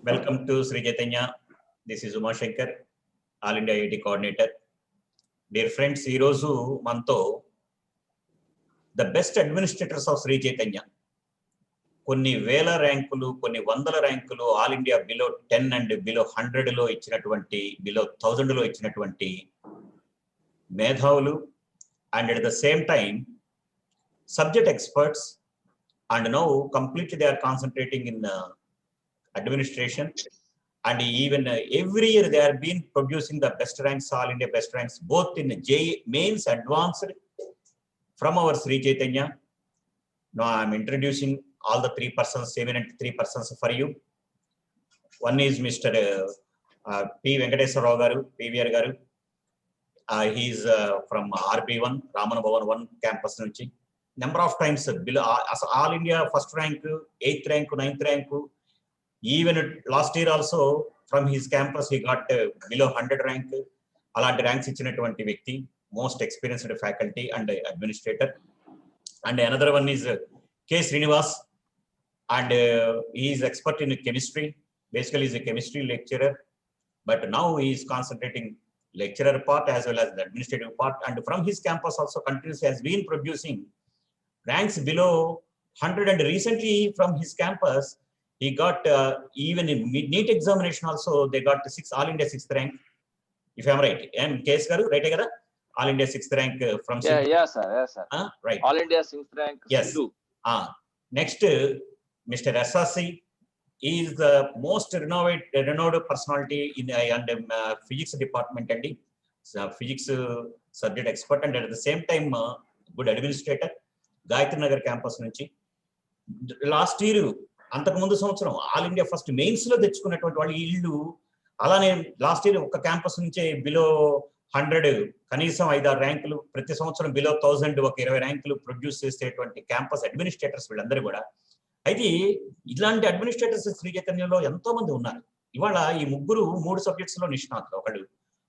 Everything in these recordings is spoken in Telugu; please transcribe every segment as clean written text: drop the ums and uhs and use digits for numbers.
Welcome to Sri Chaitanya. This is Uma Shankar, All India IIT coordinator. Dear friends, ee roju manto the best administrators of Sri Chaitanya. కొన్ని వేల ర్యాంకులు, కొన్ని వందల ర్యాంకులు all India below 10 and below 100 లో ఇచ్చినటువంటి, బిలో 1000 లో ఇచ్చినటువంటి మేధావులు and at the same time subject experts, and now completely they are concentrating in administration, and even every year they are been producing the best ranks, all India best ranks, both in JEE mains advanced from our Sri Chaitanya. Now I am introducing all the three persons, eminent three persons for you. One is Mr. P. Venkateswara Rao garu, PVR garu. He is from RB1, Ramana Bhavan 1 campus nunchi. Number of times below all India first rank, 8th rank, 9th rank. Even last year also from his campus he got below 100 rank. Alanti ranks icchinatuvanti vyakti, most experienced faculty and administrator. And another one is K. Srinivas, and he is expert in chemistry. Basically he is a chemistry lecturer, but now he is concentrating lecturer part as well as the administrative part, and from his campus also continuously has been producing ranks below 100, and recently from his campus he got even in NEET examination also they got all India 6th rank, if I am right. And Case garu right kada, all India 6th rank from yes sir right, all India 6th rank. Yes. Next Mr. SRC is the most renowned personality in physics department, and physics subject expert, and at the same time good administrator, Gayatri Nagar campus nunchi. Last year అంతకు ముందు సంవత్సరం ఆల్ ఇండియా ఫస్ట్ మెయిన్స్ లో తెచ్చుకున్నటువంటి వాళ్ళు వీళ్ళు అలానే లాస్ట్ ఇయర్ ఒక క్యాంపస్ నుంచే బిలో 100 కనీసం 5-6 ర్యాంకులు, ప్రతి సంవత్సరం బిలో 1000 ఒక 20 ర్యాంకులు ప్రొడ్యూస్ చేసేటువంటి క్యాంపస్ అడ్మినిస్ట్రేటర్స్ వీళ్ళందరూ కూడా. అయితే ఇలాంటి అడ్మినిస్ట్రేటర్స్ శ్రీ చైతన్యంలో ఎంతో మంది ఉన్నారు. ఇవాళ ఈ ముగ్గురు 3 సబ్జెక్ట్స్ లో నిష్ణాతులు. ఒకళ్ళు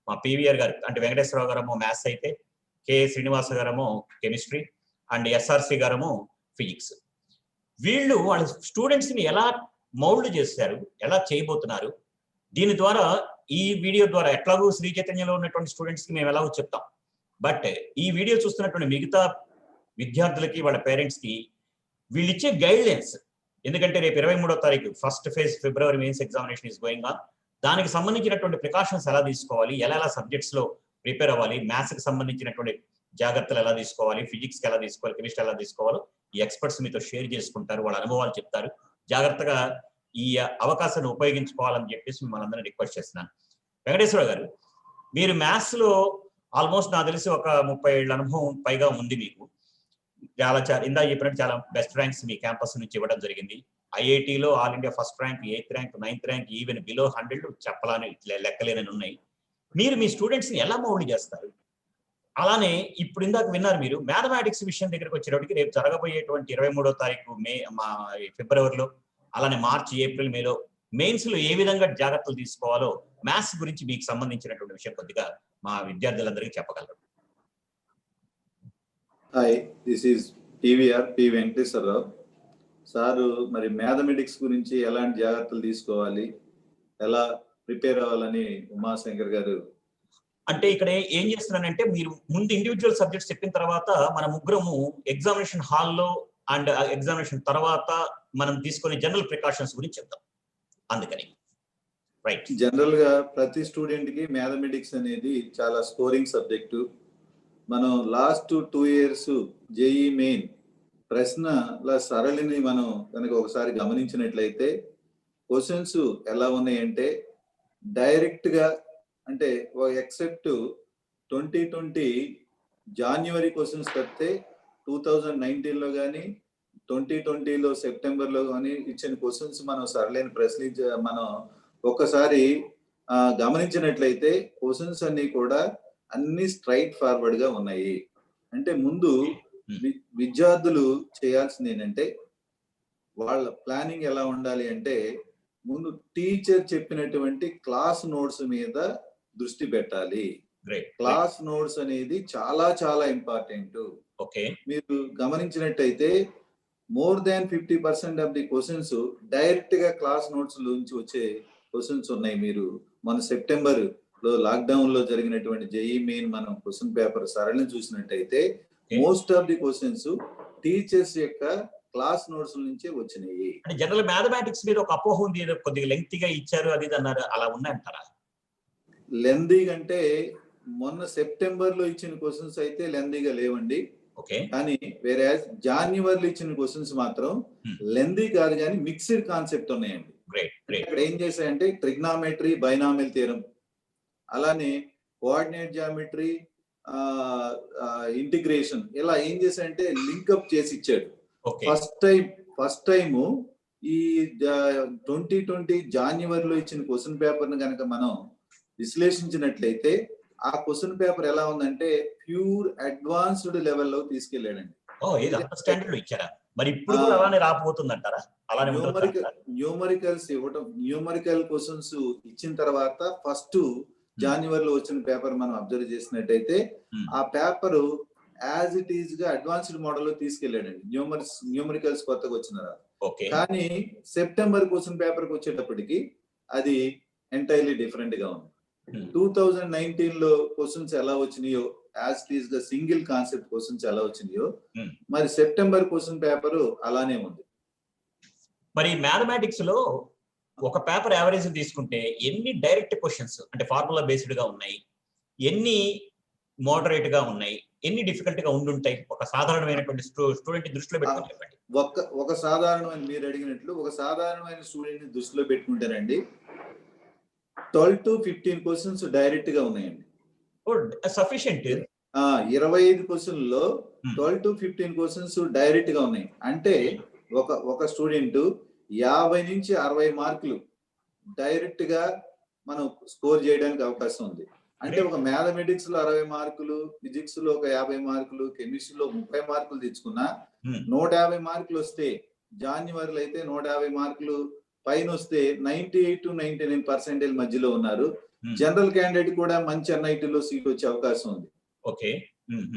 మా పివిఆర్ గారు అంటే వెంకటేశ్వరరావు గారేమో మ్యాథ్స్ అయితే, కె శ్రీనివాస గారేమో కెమిస్ట్రీ, అండ్ ఎస్ఆర్సి గారేమో ఫిజిక్స్. వీళ్ళు వాళ్ళ స్టూడెంట్స్ ని ఎలా మౌల్డ్ చేశారు, ఎలా చేయబోతున్నారు, దీని ద్వారా ఈ వీడియో ద్వారా ఎట్లాగూ శ్రీ చైతన్యంలో ఉన్నటువంటి స్టూడెంట్స్ కి మేము ఎలాగో చెప్తాం. బట్ ఈ వీడియో చూస్తున్నటువంటి మిగతా విద్యార్థులకి, వాళ్ళ పేరెంట్స్ కి వీళ్ళు ఇచ్చే గైడ్ లైన్స్, ఎందుకంటే రేపు 23వ తారీఖు first phase February mains examination is going on. దానికి సంబంధించినటువంటి ప్రికాషన్స్ ఎలా తీసుకోవాలి, ఎలా సబ్జెక్ట్స్ లో ప్రిపేర్ అవ్వాలి, మ్యాథ్స్ కి సంబంధించినటువంటి జాగ్రత్తలు ఎలా తీసుకోవాలి, ఫిజిక్స్ కి ఎలా తీసుకోవాలి, కెమిస్ట్రీ ఎలా తీసుకోవాలో ఈ ఎక్స్పర్ట్స్ మీతో షేర్ చేసుకుంటారు, వాళ్ళ అనుభవాలు చెప్తారు. జాగ్రత్తగా ఈ అవకాశాన్ని ఉపయోగించుకోవాలని చెప్పేసి మిమ్మల్ని అందరినీ రిక్వెస్ట్ చేస్తున్నాను. వెంకటేశ్వర గారు, మీరు మ్యాథ్స్ లో ఆల్మోస్ట్ నాకు తెలిసి ఒక 30 ఏళ్ళ అనుభవం పైగా ఉంది మీకు. చాలా ఇందా చెప్పినట్టు చాలా బెస్ట్ ర్యాంక్స్ మీ క్యాంపస్ నుంచి ఇవ్వడం జరిగింది. ఐఐటిలో all India first rank, 8th rank, 9th rank, even below 100 చెప్పాలని లెక్కలేనని ఉన్నాయి. మీరు మీ స్టూడెంట్స్ ని ఎలా మౌల్డ్ చేస్తారు? అలానే ఇప్పుడు ఇందాక విన్నారు మీరు మ్యాథమెటిక్స్ విషయం దగ్గరకు వచ్చేటప్పటికి రేపు జరగబోయేటువంటి 23వ తారీఖు ఫిబ్రవరిలో, అలానే మార్చి, ఏప్రిల్, మేలో మెయిన్స్ లో ఏ విధంగా జాగ్రత్తలు తీసుకోవాలో మ్యాథ్స్ గురించి మీకు సంబంధించినటువంటి విషయం కొద్దిగా మా విద్యార్థులందరికీ చెప్పగలరు. Hi, this is PVR P Venkateswararao sir. మరి మ్యాథమెటిక్స్ గురించి ఎలాంటి జాగ్రత్తలు తీసుకోవాలి, ఎలా ప్రిపేర్ అవ్వాలని ఉమాశంకర్ గారు అంటే ఇక్కడ ఏం చేస్తున్నానంటే, మీరు ముందు ఇండివిజువల్ సబ్జెక్ట్స్ చెప్పిన తర్వాత మన ముగ్గురము ఎగ్జామినేషన్ హాల్లో అండ్ ఎగ్జామినేషన్ తర్వాత మనం తీసుకునే జనరల్ ప్రికాషన్స్ గురించి చెప్తాం. అందుకని రైట్, జనరల్ గా ప్రతి స్టూడెంట్ కి మ్యాథమెటిక్స్ అనేది చాలా స్కోరింగ్ సబ్జెక్టు. మనం లాస్ట్ 2 years జేఈ మెయిన్ ప్రశ్నల సరళిని మనం కనుక ఒకసారి గమనించినట్లయితే క్వశ్చన్స్ ఎలా ఉన్నాయంటే డైరెక్ట్ గా, అంటే ఎక్సెప్ట్ 2020 జాన్యువరి క్వశ్చన్స్ తప్పితే 2019లో కానీ 2020లో సెప్టెంబర్లో కానీ ఇచ్చిన క్వశ్చన్స్ మనం సరళైన ప్రశ్న మనం ఒక్కసారి గమనించినట్లయితే క్వశ్చన్స్ అన్ని కూడా అన్ని స్ట్రైట్ ఫార్వర్డ్ గా ఉన్నాయి. అంటే ముందు విద్యార్థులు చేయాల్సింది ఏంటంటే, వాళ్ళ ప్లానింగ్ ఎలా ఉండాలి అంటే, ముందు టీచర్ చెప్పినటువంటి క్లాస్ నోట్స్ మీద దృష్టి పెట్టాలి. క్లాస్ నోట్స్ అనేది చాలా చాలా ఇంపార్టెంట్. ఓకే, మీరు గమనించినట్టయితే more than 50% of the questions direct గా క్లాస్ నోట్స్ నుంచి వచ్చే క్వశ్చన్స్ ఉన్నాయి. మీరు మన సెప్టెంబర్ లో లాక్డౌన్ లో జరిగినటువంటి జేఈ మెయిన్ మనం క్వశ్చన్ పేపర్ సరళిని చూసినట్టయితే most of the questions teachers యొక్క క్లాస్ నోట్స్ నుంచే వచ్చినాయి. అంటే జనరల్ మ్యాథమెటిక్స్ మీద ఒక అపోహ ఉంది, కొద్దిగా లెంగ్తీగా ఇచ్చారు అది అన్నారు, అలా ఉన్నాయంటారా? లెందీ అంటే మొన్న సెప్టెంబర్ లో ఇచ్చిన క్వశ్చన్స్ అయితే లెందీగా లేవండి. కానీ వేరే జాన్యువరిలో ఇచ్చిన క్వశ్చన్స్ మాత్రం లెందీ కాదు కానీ మిక్స్డ్ కాన్సెప్ట్ ఉన్నాయండి. ఇక్కడ ఏం చేశాయంటే ట్రిగ్నామెట్రీ, బైనామియల్ థియరం, అలానే కోఆర్డినేట్ జామెట్రీ, ఇంటిగ్రేషన్, ఇలా ఏం చేశాయంటే లింకప్ చేసి ఇచ్చాడు. ఫస్ట్ టైం ఈ 2020 జాన్యువరిలో ఇచ్చిన క్వశ్చన్ పేపర్ ని కనుక మనం విశ్లేషించినట్లయితే ఆ క్వశ్చన్ పేపర్ ఎలా ఉందంటే ప్యూర్ అడ్వాన్స్డ్ లెవెల్లో తీసుకెళ్ళాడండి. న్యూమరికల్స్ ఇవ్వటం, న్యూమరికల్ క్వశ్చన్స్ ఇచ్చిన తర్వాత ఫస్ట్ జాన్యువరిలో వచ్చిన పేపర్ మనం అబ్జర్వ్ చేసినట్టయితే ఆ పేపర్ యాజ్ ఇట్ ఈజ్ గా అడ్వాన్స్డ్ మోడల్ లో తీసుకెళ్ళాడండి న్యూమరికల్స్ కొత్తగా వచ్చిన. కానీ సెప్టెంబర్ క్వశ్చన్ పేపర్ కి వచ్చేటప్పటికి అది ఎంటైర్లీ డిఫరెంట్ గా ఉంది. 2019 లో క్వశ్చన్స్ ఎలా వచ్చినాయో యాజ్ ఇట్ ఈజ్ గా సింగిల్ కాన్సెప్ట్ క్వశ్చన్స్ ఎలా వచ్చినాయో మరి సెప్టెంబర్ క్వశ్చన్ పేపర్ అలానే ఉంది. మరి మ్యాథమెటిక్స్ లో ఒక పేపర్ యావరేజ్ తీసుకుంటే ఎన్ని డైరెక్ట్ క్వశ్చన్స్ అంటే ఫార్ములా బేస్డ్ గా ఉన్నాయి, ఎన్ని మోడరేట్ గా ఉన్నాయి, ఎన్ని డిఫికల్ట్ గా ఉండుంటాయి? ఒక సాధారణమైనటువంటి స్టూడెంట్ దృష్టిలో పెట్టుకుని చెప్పండి. ఒక సాధారణమైన, మీరు అడిగినట్లు ఒక సాధారణమైన స్టూడెంట్ ని దృష్టిలో పెట్టుకుంటేనండి 12 to 15 క్వశ్చన్స్ డైరెక్ట్ గా ఉన్నాయండి. సఫిషియెంట్. 25 క్వశ్చన్లో 12 to 15 క్వశ్చన్స్ డైరెక్ట్ గా ఉన్నాయి. అంటే ఒక స్టూడెంట్ 50 నుంచి 60 మార్కులు డైరెక్ట్ గా మనం స్కోర్ చేయడానికి అవకాశం ఉంది. అంటే ఒక మ్యాథమెటిక్స్ లో 60 మార్కులు, ఫిజిక్స్ లో ఒక 50 మార్కులు, కెమిస్ట్రీలో 30 మార్కులు తెచ్చుకున్నా 150 మార్కులు వస్తే, జాన్యువరిలో అయితే 150 మార్కులు పైన వస్తే 98 to 99% మధ్యలో ఉన్నారు. జనరల్ క్యాండిడేట్ కూడా మంచి ఎన్ఐటీలో సీట్ వచ్చే అవకాశం ఉంది.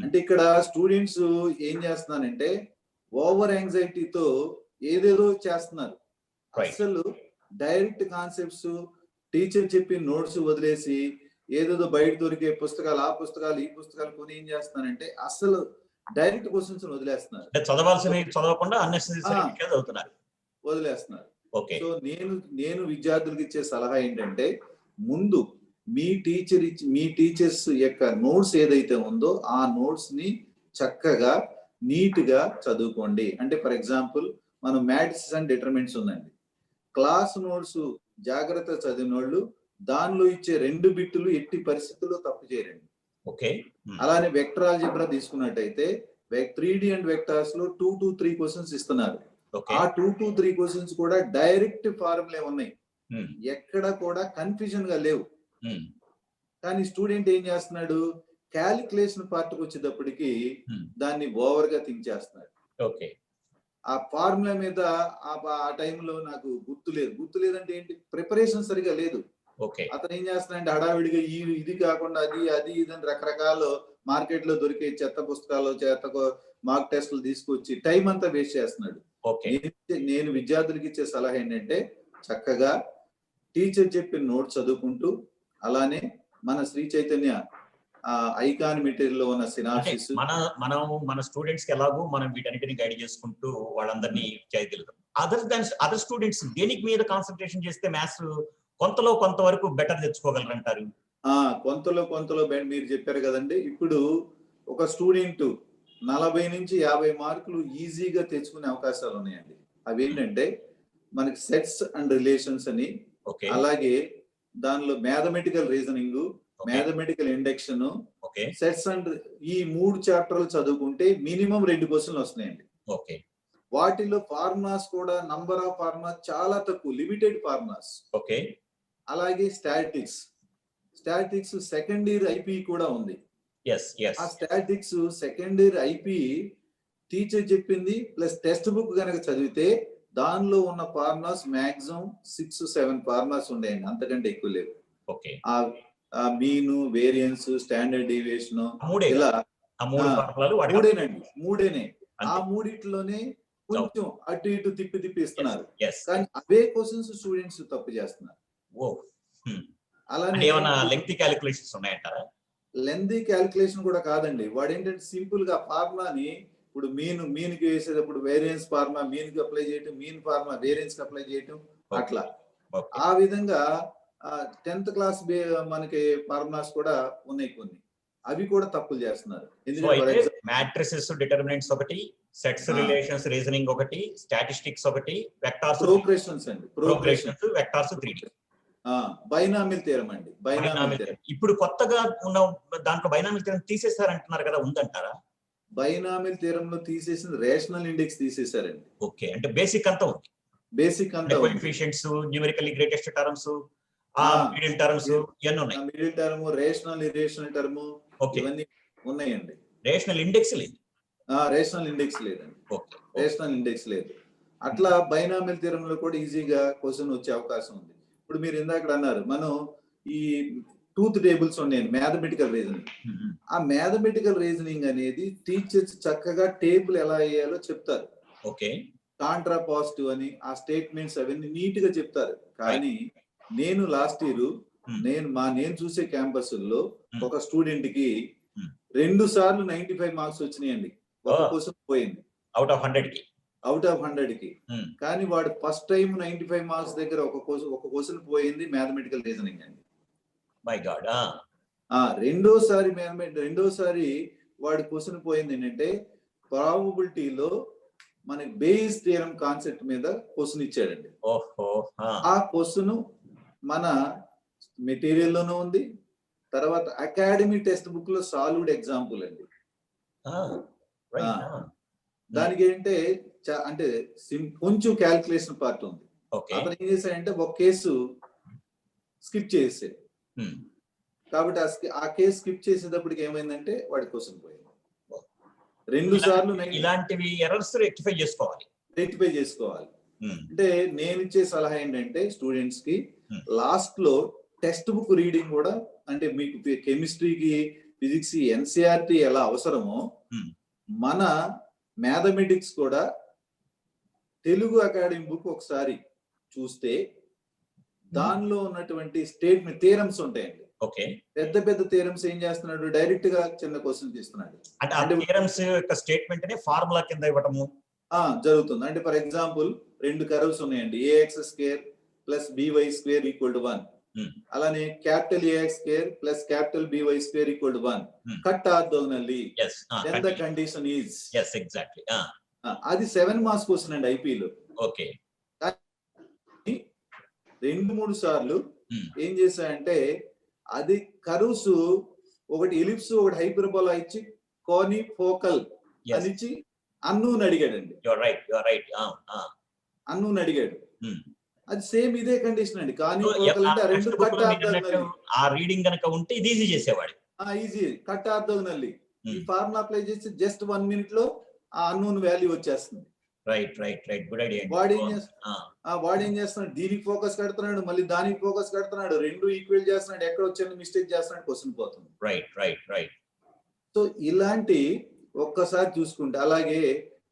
అంటే ఇక్కడ స్టూడెంట్స్ ఏం చేస్తున్నారంటే ఓవర్ యాంగ్జైటీతో ఏదేదో చేస్తున్నారు. అసలు డైరెక్ట్ కాన్సెప్ట్స్, టీచర్ చెప్పి నోట్స్ వదిలేసి ఏదేదో బయట దొరికే పుస్తకాలు, ఆ పుస్తకాలు, ఈ పుస్తకాలు కొని ఏం చేస్తున్నారంటే అసలు డైరెక్ట్ క్వశ్చన్స్ వదిలేస్తున్నారు. వదిలేస్తున్నారు. సో నేను విద్యార్థులకు ఇచ్చే సలహా ఏంటంటే ముందు మీ టీచర్స్ యొక్క నోట్స్ ఏదైతే ఉందో ఆ నోట్స్ ని చక్కగా నీట్ గా చదువుకోండి. అంటే ఫర్ ఎగ్జాంపుల్ మనం మ్యాథ్స్ అండ్ డిటర్మినెంట్స్ ఉందండి, క్లాస్ నోట్స్ జాగ్రత్త చదివిన వాళ్ళు దానిలో ఇచ్చే 2 బిట్లు ఎట్టి పరిస్థితుల్లో తప్పు చేయరండి. అలానే వెక్టర్ ఆల్జీబ్రా తీసుకున్నట్టయితే 3D అండ్ వెక్టార్స్ లో 2 to 3 క్వశ్చన్స్ ఇస్తున్నారు. ఆ 2 to 3 క్వశ్చన్స్ కూడా డైరెక్ట్ ఫార్ములే ఉన్నాయి, ఎక్కడ కూడా కన్ఫ్యూజన్ గా లేవు. కానీ స్టూడెంట్ ఏం చేస్తున్నాడు, క్యాలిక్యులేషన్ పార్ట్ వచ్చేటప్పటికి దాన్ని ఓవర్ గా థింక్ చేస్తున్నాడు. ఆ ఫార్ములా మీద ఆ టైంలో నాకు గుర్తులేదంటే ఏంటి, ప్రిపరేషన్ సరిగా లేదు. అతను ఏం చేస్తున్నాడంటే హడావిడిగా ఇది కాకుండా అది ఇదని రకరకాల మార్కెట్ లో దొరికే చెత్త పుస్తకాలు, మార్క్ టెస్టులు తీసుకొచ్చి టైం అంతా వేస్ట్ చేస్తున్నాడు. నేను విద్యార్థులకి ఇచ్చే సలహా ఏంటంటే చక్కగా టీచర్ చెప్పిన నోట్స్ చదువుకుంటూ, అలానే మన శ్రీ చైతన్య ఐకాన్ మెటీరియల్ లో ఉన్న సినాప్సిస్ మన స్టూడెంట్స్ కి ఎలాగో మనం వీటన్నిటిని గైడ్ చేసుకుంటూ వాళ్ళందరినీ చేయగలుగుతాం. అదర్ స్టూడెంట్స్ దేనికి మీద కాన్సన్ట్రేషన్ చేస్తే మ్యాథ్స్ కొంతవరకు బెటర్ తెచ్చుకోగలరంటారు? కొంతలో మీరు చెప్పారు కదండి. ఇప్పుడు ఒక స్టూడెంట్ 40 నుంచి 50 మార్కులు ఈజీగా తెచ్చుకునే అవకాశాలు ఉన్నాయండి. అవి ఏంటంటే మనకి సెట్స్ అండ్ రిలేషన్స్ అని, అలాగే దానిలో mathematical reasoning, mathematical induction, sets and ఈ 3 చాప్టర్లు చదువుకుంటే మినిమం 2 క్వశ్చన్లు వస్తున్నాయండి. వాటిలో ఫార్ములాస్ కూడా నంబర్ ఆఫ్ ఫార్ములాస్ చాలా తక్కువ, లిమిటెడ్ ఫార్ములాస్. అలాగే స్టాటిక్స్ సెకండ్ ఇయర్ ఐపీ కూడా ఉంది. ఆ statics second year IP teacher చెప్పింది ప్లస్ టెక్స్ట్ బుక్ కనుక చదివితే దానిలో ఉన్న ఫార్ములాస్ మాక్సిమం 6-7 ఫార్ములాస్ ఉండేయండి, అంతకంటే ఎక్కువ లేవు. ఆ మీను, వేరియన్స్, స్టాండర్డ్ డీవియేషన్, ఇలా మూడేనే. ఆ మూడిట్లోనే కొంచెం అటు ఇటు తిప్పి ఇస్తున్నారు. Yes. కానీ అవే క్వశ్చన్స్ స్టూడెంట్స్ తప్పు చేస్తున్నారు. ఓ అలానే ఏమైనా లెంగ్తీ క్యాలిక్యులేషన్స్ ఉన్నాయంటారా? లెంతీ క్యాలిక్యులేషన్ కూడా కాదండి. వాడు ఏంటంటే సింపుల్ గా ఫార్ములాని ఇప్పుడు మీన్కి వేసేటప్పుడు వేరియన్స్ ఫార్ములా మీన్కి అప్లై చేయటం, మీన్ ఫార్ములా వేరియన్స్ కి అప్లై చేయటం, అట్లా ఆ విధంగా 10th క్లాస్ మనకి ఫార్ములాస్ కూడా ఉన్నాయి కొన్ని, అవి కూడా తప్పులు చేస్తున్నారు. ఎందుకంటే మ్యాట్రిసెస్ డిటర్మినెంట్స్ ఒకటి, సెట్స్ రిలేషన్స్ రీజనింగ్ ఒకటి, స్టాటిస్టిక్స్ ఒకటి, వెక్టార్స్ ప్రోగ్రెషన్స్ అండి, progressions vectors 3D binomial theorem అండి. బైనామిల్ థియరం ఇప్పుడు కొత్తగా ఉన్న దాంట్లో బైనామిల్ థియరం తీసేశారంటున్నారు కదా, ఉందంటారా? బైనామిల్ థియరం లో తీసేసింది రేషనల్ ఇండెక్స్ తీసేశారండి. ఓకే, అంటే బేసిక్ అంతా ఉంది. బేసిక్ అంతా coefficients, numerically greatest terms, middle terms ఇవన్నీ ఉన్నాయి. Middle term, rational irrational term ఇవన్నీ ఉన్నాయండి. రేషనల్ ఇండెక్స్ లేదు. రేషనల్ ఇండెక్స్ లేదండి. రేషనల్ ఇండెక్స్ లేదు. అట్లా బైనామిల్ థియరం లో కూడా ఈజీగా క్వశ్చన్ వచ్చే అవకాశం ఉంది. ఇప్పుడు మీరు ఇందాక అన్నారు మనం ఈ ట్రూత్ టేబుల్స్ ఉన్నాయండి, మ్యాథమెటికల్ రీజనింగ్. ఆ మ్యాథమెటికల్ రీజనింగ్ అనేది టీచర్స్ చక్కగా టేబుల్ ఎలా వేయాలో చెప్తారు. ఓకే, కాంట్రా పాజిటివ్ అని ఆ స్టేట్మెంట్స్ అవన్నీ నీట్ గా చెప్తారు. కానీ నేను లాస్ట్ ఇయర్ నేను చూసే క్యాంపస్ లో ఒక స్టూడెంట్ కి 2 సార్లు 95 మార్క్స్ వచ్చినాయండి. ఒక క్వశ్చన్ పోయింది అవుట్ ఆఫ్ 100 కి. కానీ వాడు ఫస్ట్ టైం 95 మార్క్స్ దగ్గర ఒక క్వశ్చన్ పోయింది మ్యాథమెటికల్ రీజనింగ్ అండి. My God. రెండోసారి వాడి క్వశ్చన్ పోయింది ఏంటంటే ప్రాబబిలిటీలో మనకి బేస్ థియరం కాన్సెప్ట్ మీద క్వశ్చన్ ఇచ్చాడండి. ఆ క్వశ్చన్ మన మెటీరియల్ లోనూ ఉంది, తర్వాత అకాడమీ టెక్స్ట్ బుక్ లో సాల్వ్డ్ ఎగ్జాంపుల్ అండి. దానికి ఏంటంటే అంటే కొంచెం క్యాల్కులేషన్ పార్ట్ ఉంది. అతను ఏం చేశాడంటే ఒక కేసు స్కిప్ చేసాడు. కాబట్టి ఆ కేసు స్కిప్ చేసేటప్పటికి ఏమైందంటే వాడి క్వశ్చన్ పోయింది. 2 సార్లు ఇలాంటివి ఎర్రర్స్ రెక్టిఫై చేసుకోవాలి. అంటే నేను ఇచ్చే సలహా ఏంటంటే స్టూడెంట్స్ కి లాస్ట్ లో టెక్స్ట్ బుక్ రీడింగ్ కూడా, అంటే మీకు కెమిస్ట్రీకి, ఫిజిక్స్, ఎన్సీఆర్టీ ఎలా అవసరమో మన మ్యాథమెటిక్స్ కూడా తెలుగు అకాడమీ బుక్ ఒకసారి చూస్తే దానిలో ఉన్నటువంటి స్టేట్మెంట్ థియరమ్స్ ఉంటాయండి. ఓకే, పెద్ద థియరమ్స్ ఏం చేస్తున్నాడు, డైరెక్ట్ గా చిన్న క్వశ్చన్ తీస్తున్నాడు. అంటే థియరమ్స్ యొక్క స్టేట్మెంట్ నే ఫార్ములా కింద ఇవ్వటము జరుగుతుంది. అంటే ఫర్ ఎగ్జాంపుల్ 2 కర్వ్స్ ఉన్నాయండి, ax² ప్లస్ by² = 1. అలానే capital AX² plus capital by² = 1. Cut orthogonally, then the condition is. yes exactly. అది 7 మార్క్స్ క్వశ్చన్ అండి ఐపీలో. ఓకే, 2-3 సార్లు ఏం చేశాయంటే అది కర్వ్స్ ఒకటి ఎలిప్స్, ఒకటి హైపర్బోలా ఇచ్చి కోని ఫోకల్ అని ఇచ్చి అన్నూన్ అడిగాడండి. అన్నూన్ అడిగాడు. అది సేమ్ ఇదే కండిషన్ అండి. కానీ రెండు కట్ ఆర్థోగోనల్లీ. ఆ రీడింగ్ గనుక ఉంటే ఇది ఈజీ చేసేవాడు. ఈజీ కట్ ఆర్థోగోనల్లీ ఈ ఫార్ములా అప్లై చేసి జస్ట్ 1 minute లో ఆ అన్నోన్ వాల్యూ వచ్చేస్తుంది. Right, good idea. వాడు ఏం చేస్తున్నాడు, దీనికి ఫోకస్ కడుతున్నాడు, మళ్ళీ దానికి ఫోకస్ కడుతున్నాడు, 2 ఈక్వల్ చేస్తున్నాడు, ఎక్కడ వచ్చిన మిస్టేక్ చేస్తున్నాడు, క్వశ్చన్ పోతుంది. రైట్. సో ఇలాంటి ఒక్కసారి చూసుకుంటే, అలాగే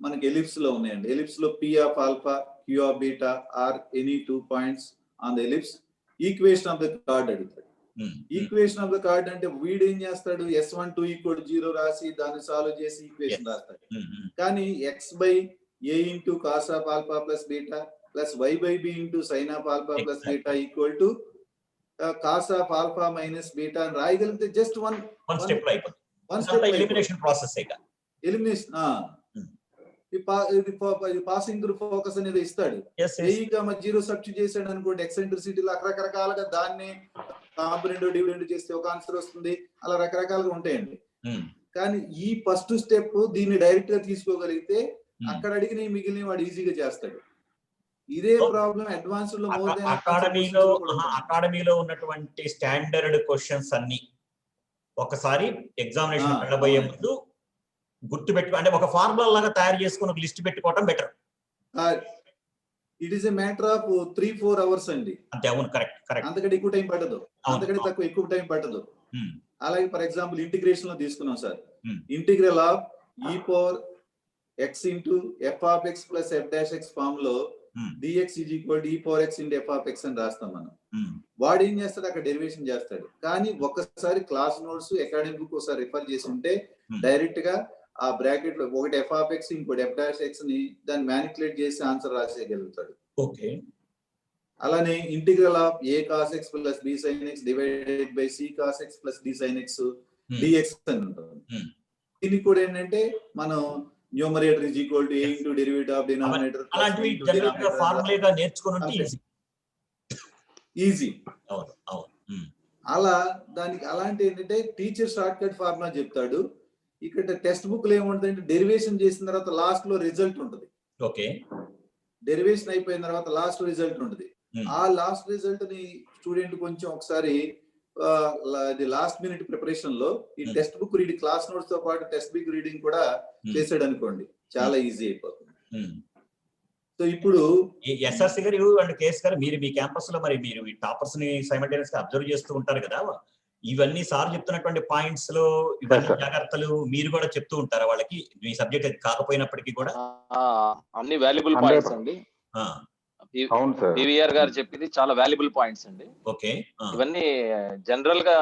మనకి ఎలిప్స్ లో ఉన్నాయండి. ఎలిప్స్ లో P of alpha, Q of beta are any 2 points on the ellipse. Equation of the card అడుగుతాడు. ఈక్వేషన్ ఆఫ్ ద కార్డ్ అంటే వీడు ఏం చేస్తాడు, S12 = 0 రాసి దాన్ని సాల్వ్ చేసి ఈక్వేషన్ రాస్తాడు. కానీ x/a into cos of alpha plus beta plus y/b into sin of alpha plus beta = cos of alpha minus beta అని రాయగలిగితే జస్ట్ వన్ స్టెప్ అయిపోతుంది. Elimination process elimination. ఇది పాసింగ్ త్రూ ఫోకస్ అనేది ఇస్తాడు. a,0 సబ్స్టిట్యూట్ చేసాడు అనుకోండి, ఎక్సెంట్రిసిటీలో రకరకాలుగా దాన్ని కాంపోనెంట్ డివిడెంట్ చేస్తే ఒక ఆన్సర్ వస్తుంది. అలా రకరకాలుగా ఉంటాయండి. కానీ ఈ ఫస్ట్ స్టెప్ దీన్ని డైరెక్ట్ గా తీసుకోగలిగితే అక్కడ అడిగిన మిగిలిన వాడు ఈజీగా చేస్తాడు. ఇదే ప్రాబ్లం అడ్వాన్స్ లో అకాడమీలో ఉన్నటువంటి స్టాండర్డ్ క్వశ్చన్స్ అన్ని ఒకసారి ఎగ్జామినేషన్ వెళ్ళబోయే ముందు గుర్తు పెట్టుకో, అంటే ఒక ఫార్ములా లాగా తయారు చేసుకుని ఒక లిస్ట్ పెట్టుకోవడం better. It is a matter of 3-4 hours అండి. అంతే, అవును, కరెక్ట్. అంతకంటే ఎక్కువ టైం పట్టదు, అంతకంటే ఎక్కువ టైం పట్టదు. అలాగే ఫర్ ఎగ్జాంపుల్ ఇంటిగ్రేషన్ లో తీసుకున్నాం sir, integral of e⁴ x into f of x plus f dash x form లో dx is equal to e power x into f of x అని రాస్తాం మనం. వాడు ఏం చేస్తాడు, అక్కడ డెరివేషన్ చేస్తాడు. కానీ ఒక్కసారి క్లాస్ నోట్స్ అకాడమిక్ బుక్ ఒకసారి రిఫర్ చేసి ఉంటే డైరెక్ట్ గా ఆ బ్రాకెట్ లో ఒకటి ఎఫ్ ఆఫ్ ఎక్స్ ఇంకోటి ఎఫ్ డాష్ ఎక్స్ ని దాన్ని మ్యానిపులేట్ చేసి ఆన్సర్ రాసేయగలుగుతాడు. ఓకే. అలానే integral of a cos x plus b sine x divided by c cos x plus d sine x dx అని ఉంటుంది. దీనికి కూడా ఏంటంటే మనం numerator is equal to a into derivative of denominator అలాంటివి జనరల్ గా ఫార్ములాగా నేర్చుకుంటే ఈజీ. అలా దానికి అలాంటి ఏంటంటే టీచర్ షార్ట్ కట్ ఫార్ములా చెప్తాడు. ఇక్కడ టెక్స్ట్ బుక్ లో ఏముంటుందంటే డెరివేషన్ చేసిన తర్వాత లాస్ట్ లో రిజల్ట్ ఉంటుంది. ఓకే. డెరివేషన్ అయిపోయిన తర్వాత లాస్ట్ రిజల్ట్ ఉంటుంది. ఆ లాస్ట్ రిజల్ట్ ని స్టూడెంట్ కొంచెం ఒకసారి లాస్ట్ మినిట్ ప్రిపరేషన్ లో ఈ text book reading class notes తో పాటు టెక్స్ట్ బుక్ రీడింగ్ కూడా చేసాడు అనుకోండి, చాలా ఈజీ అయిపోతుంది. సో ఇప్పుడు ఎస్ఆర్సి గారు అండ్ కేఎస్ గారు, మీరు మీ క్యాంపస్ లో మరి మీరు ఈ టాపర్స్ ని సైమల్టేనియస్ గా అబ్జర్వ్ చేస్తూ ఉంటారు కదా, ఇవన్నీ సార్ చెప్తున్నటువంటి పాయింట్స్ లో ఇవన్నీ జాగ్రత్తలు మీరు కూడా చెప్తూ ఉంటారా వాళ్ళకి, మీ సబ్జెక్ట్ కాకపోయినప్పటికీ కూడా? అన్ని వాల్యుబుల్ పాయింట్స్ అండి. పివిఆర్ గారు చెప్పింది చాలా వాల్యుబుల్ పాయింట్స్ అండి. ఓకే. ఇవన్నీ జనరల్ గా